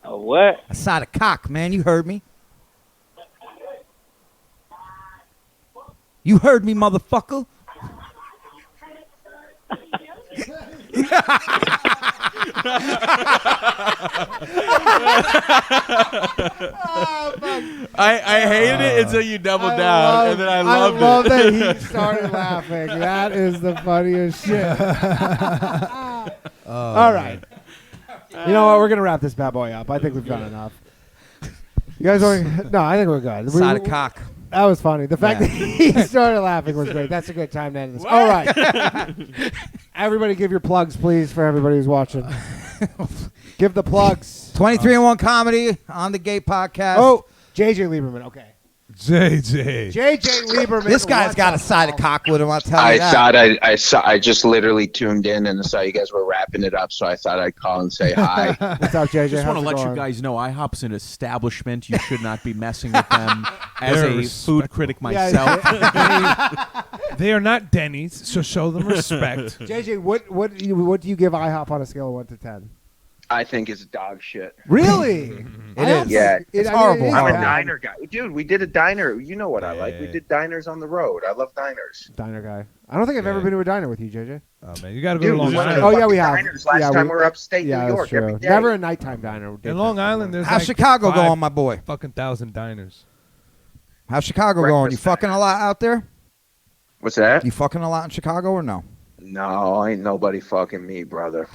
A what? A side of cock, man. You heard me. You heard me, motherfucker. I hated it until you doubled down, and then I loved love it. that he started laughing. That is the funniest shit. All right. You know what? We're going to wrap this bad boy up. I think we've done enough. You guys are... No, I think we're good. Side of cock. That was funny. The fact that he started laughing was great. That's a good time to end this. What? All right. Everybody give your plugs, please, for everybody who's watching. Give the plugs. 23 and 1 Comedy on the Gate Podcast. Oh, JJ Lieberman. Okay. JJ Lieberman. This guy's got a side of cock with him, I'll tell I you that. thought I just literally tuned in and saw you guys were wrapping it up, so I thought I'd call and say hi. What's up, JJ? Just want to How's it let you going? guys know IHOP's an establishment. You should not be messing with them. As They're a food critic myself. They are not Denny's, so show them respect. JJ, what do you give IHOP on a scale of 1 to 10? I think it's dog shit. Really? It is. Yeah, it's horrible. I'm a diner guy. Dude, we did a diner. You know what I like. We did diners on the road. I love diners. Diner guy. I don't think I've ever been to a diner with you, JJ. Oh, man, you got to go Dude, to Long we went to Island. Oh, yeah, we have. diners last time we were upstate New that's York true. every day. Never a nighttime diner. In Long Island, there's How's like Chicago 5 going, my boy? Fucking 1,000 diners. How's Chicago going? You fucking a lot out there? What's that? You fucking a lot in Chicago or no? No, ain't nobody fucking me, brother.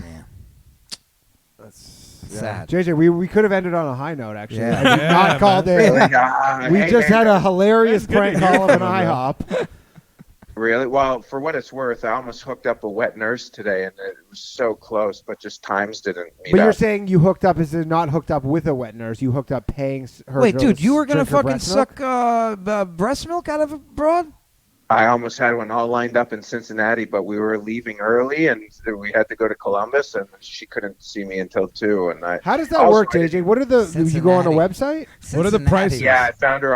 Sad. JJ, we could have ended on a high note, actually. Yeah. I did not call Really? we Hey, just man. had a hilarious prank call of an Really? IHOP. Really? Well, for what it's worth, I almost hooked up a wet nurse today, and it was so close, but just times didn't meet But up. you're saying you hooked up is not hooked up with a wet nurse. You hooked up paying her. Wait, to dude, you were going to drink her fucking breast milk? suck breast milk out of a broad? I almost had one all lined up in Cincinnati, but we were leaving early, and we had to go to Columbus, and she couldn't see me until 2. And How does that work, JJ? What are the? You go on a Cincinnati. website? What are the prices? Yeah, I found her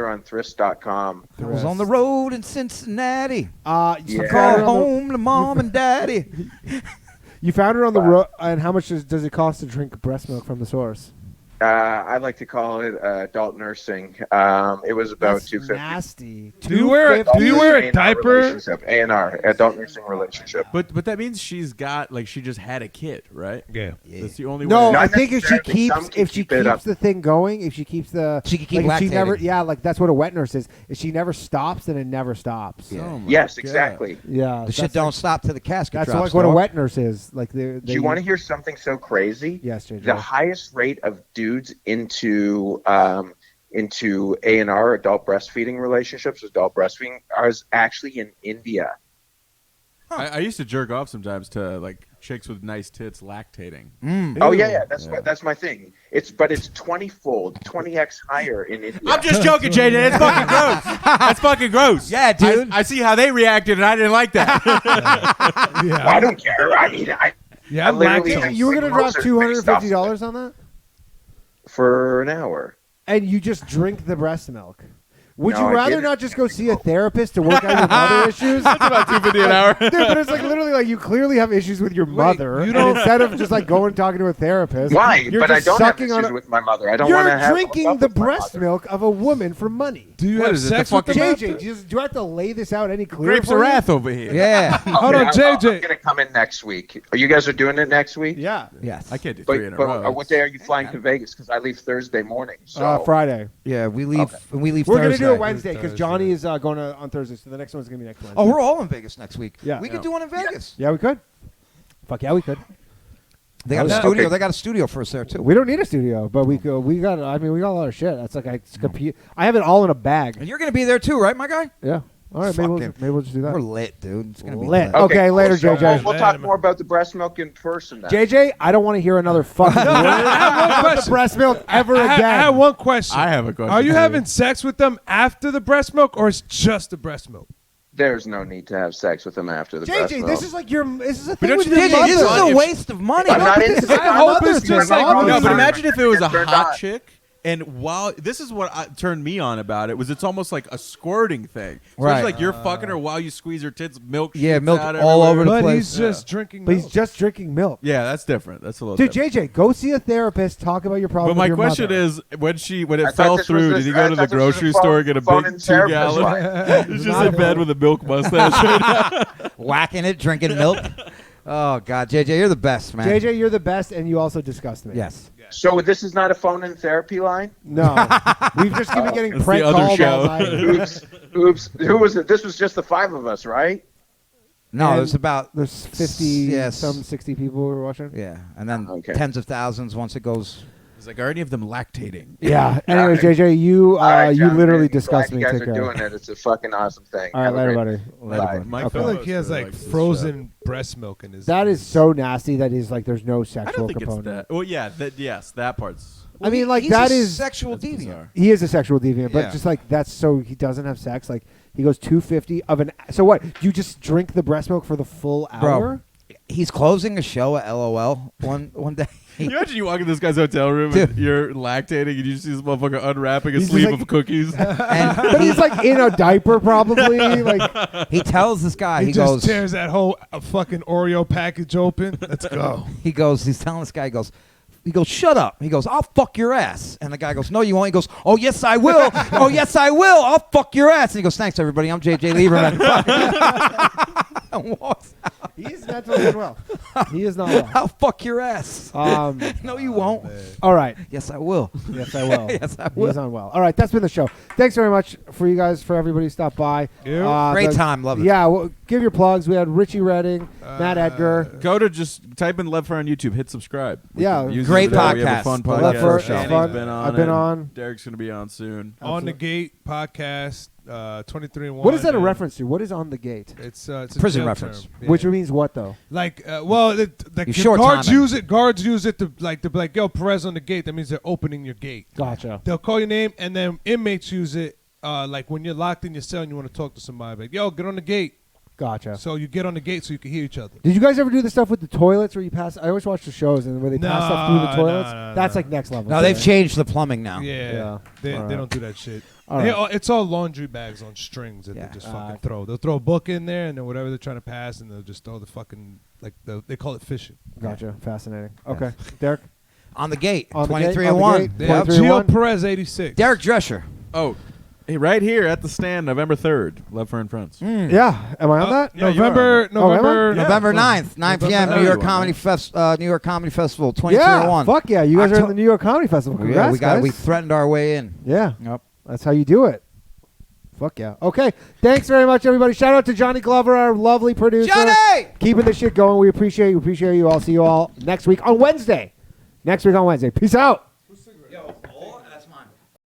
on thrift.com. I was on the road in Cincinnati. You Yeah. I found called her on the- home to mom and daddy. You found her on the road, and how much does it cost to drink breast milk from the source? I like to call it adult nursing. It was about That's $250. nasty. Do you wear a diaper? A&R, adult nursing relationship. But that means she's got she just had a kid, right? Yeah. That's the only No, way. I think if she necessarily. Some keeps can keep it up. the thing going, if she keeps the She can keep if she never lactating. that's what a wet nurse is. If she never stops, then it never stops. Oh my Yes, God. exactly. Yeah, The shit don't stop till the casket That's drops. like what a dog. wet nurse is. Like Do you want to hear something so crazy? Yes, JJ. The highest rate of dudes into A&R, adult breastfeeding relationships, adult breastfeeding, is actually in India. I used to jerk off sometimes to chicks with nice tits lactating. Oh yeah, that's my thing. It's 20-fold, 20x higher in India. I'm just joking, JJ. That's fucking gross. That's fucking gross. Yeah, dude. I see how they reacted, and I didn't like that. Well, I don't care. I mean, Yeah, I I'm literally lactose. have You were gonna drop roses based off $250 on that, for an hour. and you just drink the breast milk. Would No, you I rather didn't. not just go see a therapist to work out your mother issues? That's about $250 an hour. Dude, but it's literally you clearly have issues with your mother. you and don't- instead of just going and talking to a therapist. Why? You're But I just don't have sucking on issues a- with my mother. I don't You're want to have drinking the breast milk of a woman for money. Do you What have is it, the sex with them? fucking- JJ, do I have to lay this out any clearer? Grapes for of you? wrath over here. Yeah. Hold on, I'm JJ. gonna come in next week. You guys are doing it next week? Yeah. Yes. I can't do 3 in a row. But what day are you flying to Vegas? Because I leave Thursday morning. So Friday. Yeah, we leave. Okay. We leave We're Thursday. gonna do it Wednesday because Johnny is going on Thursday, so the next one's gonna be next Wednesday. Oh, we're all in Vegas next week. Yeah. We could do one in Vegas. Yeah, we could. Fuck yeah, we could. They got a Okay. studio. They got a studio for us there too. We don't need a studio, but we got. We got a lot of shit. That's I have it all in a bag. And you're gonna be there too, right, my guy? Yeah. All right, maybe we'll just do that. We're lit, dude. It's gonna be Lit. lit. Okay, later, so JJ. We'll talk more about the breast milk in person then. JJ, I don't want to hear another fucking word about the breast milk ever I again. have one question. I have a question. Are you too. having sex with them after the breast milk, or it's just the breast milk? There's no need to have sex with him after the breast JJ, milk. this is like this is a But thing don't with you your think mother. this is a waste of money? I'm not into I hope it's just like No, but imagine if it was a Turned hot on. chick. And while this is what turned me on about it was it's almost like a squirting thing. So Right. It's like you're fucking her while you squeeze her tits, milk. Yeah, shoots milk out all everywhere. over the But place. he's just drinking. But he's milk. just drinking milk. Yeah, that's different. That's a little Dude, different. JJ, go see a therapist. Talk about your problem. But my with your question mother. is, when I it thought fell this was through, this- did he I go to the thought this was grocery a store phone- and get a phone big and 2 therapist gallon? line. He's just in bed with a milk mustache. Whacking it, drinking milk. Oh God, JJ, you're the best, man. JJ, you're the best, and you also disgust me. Yes. So this is not a phone-in therapy line? No, we've just been getting It's prank the other called show. all night. Oops. Who was it? This was just the 5 of us, right? No, And there's about there's 50, yes. some 60 people who were watching. Yeah, and then Okay. tens of thousands once it goes. He's like, are any of them lactating? Yeah. Anyways, JJ, you All right, you John, literally I'm glad disgust me. You guys Take are care. doing it. It's a fucking awesome thing. All right, Have a later, great- buddy. Bye. Later, My I okay. feel like he has like this frozen breast milk in his. That is so nasty. That is like there's no I sexual don't think component. it's that. Well, yeah, that part's. I mean, like he's that a is sexual That's deviant. bizarre. he is a sexual deviant, but Yeah. just like that's so he doesn't have sex. Like he goes 250 of an. So what? You just drink the breast milk for the full hour? Bro, he's closing a show at LOL one day. Can you imagine you walk in this guy's hotel room and you're lactating and you see this motherfucker unwrapping a He's sleeve just of cookies? But he's like in a diaper, probably. Like He tells this guy, he he just goes, tears that whole fucking Oreo package open. Let's go. he's telling this guy, he goes, shut up. He goes, I'll fuck your ass. And the guy goes, no, you won't. He goes, oh, yes, I will. Oh, yes, I will. I'll fuck your ass. And he goes, thanks, everybody. I'm JJ Lieberman. And walks out. he is mentally unwell. He is not well. I'll fuck your ass. No, you won't. All right. Yes, I will. Yes, I will. Yes, I He will. is unwell. All right, that's been the show. Thanks very much for you guys, for everybody who stopped by. Great time. Love it. Yeah, well, give your plugs. We had Richie Redding, Matt Edgar. Go to just type in Lev Fer on YouTube. Hit subscribe. We Yeah, can use great it there. We have a podcast. fun Lev podcast. Fer, it's Danny's fun. been on I've been and on. Derek's going to be on soon. On the Gate podcast, 23 and 1. What is that a and reference to? What is on the gate? It's a Prison jail reference. term. Yeah. Which means what, though? Like, well, like You the short guards timing. use it. Guards use it to be like, yo, Perez on the gate. That means they're opening your gate. Gotcha. They'll call your name, and then inmates use it. Like when you're locked in your cell and you want to talk to somebody, like, yo, get on the gate. Gotcha. So you get on the gate so you can hear each other. Did you guys ever do the stuff with the toilets where you pass? I always watch the shows and where they pass stuff through the No, toilets. no, That's no. like next level. No, they've changed the plumbing now. Yeah, They, All they right. don't do that shit. All They right. all- it's all laundry bags on strings that Yeah. they just fucking throw. They'll throw a book in there and then whatever they're trying to pass, and they'll just throw the fucking they call it fishing. Gotcha. Fascinating. Okay, Derek. On the gate. On the 23 gate, and on 1. the gate. Yeah, 23 and Geo 1. Perez 86. Derek Drescher. Oh, hey, right here at the stand, November 3rd. Lev Fer and Friends. Yeah. Am I on that? Yeah, you are on November that. November November 9th, 9 p.m. Oh, New York you are, Comedy right? New York Comedy Festival, 23 Yeah. and 1. Fuck yeah. You guys are in the New York Comedy Festival. Congrats, we guys. we threatened our way in. Yeah. Yep. That's how you do it. Fuck yeah. Okay. Thanks very much, everybody. Shout out to Johnny Glover, our lovely producer. Johnny! Keeping this shit going. We appreciate you. Appreciate you. I'll see you all next week on Wednesday. Peace out.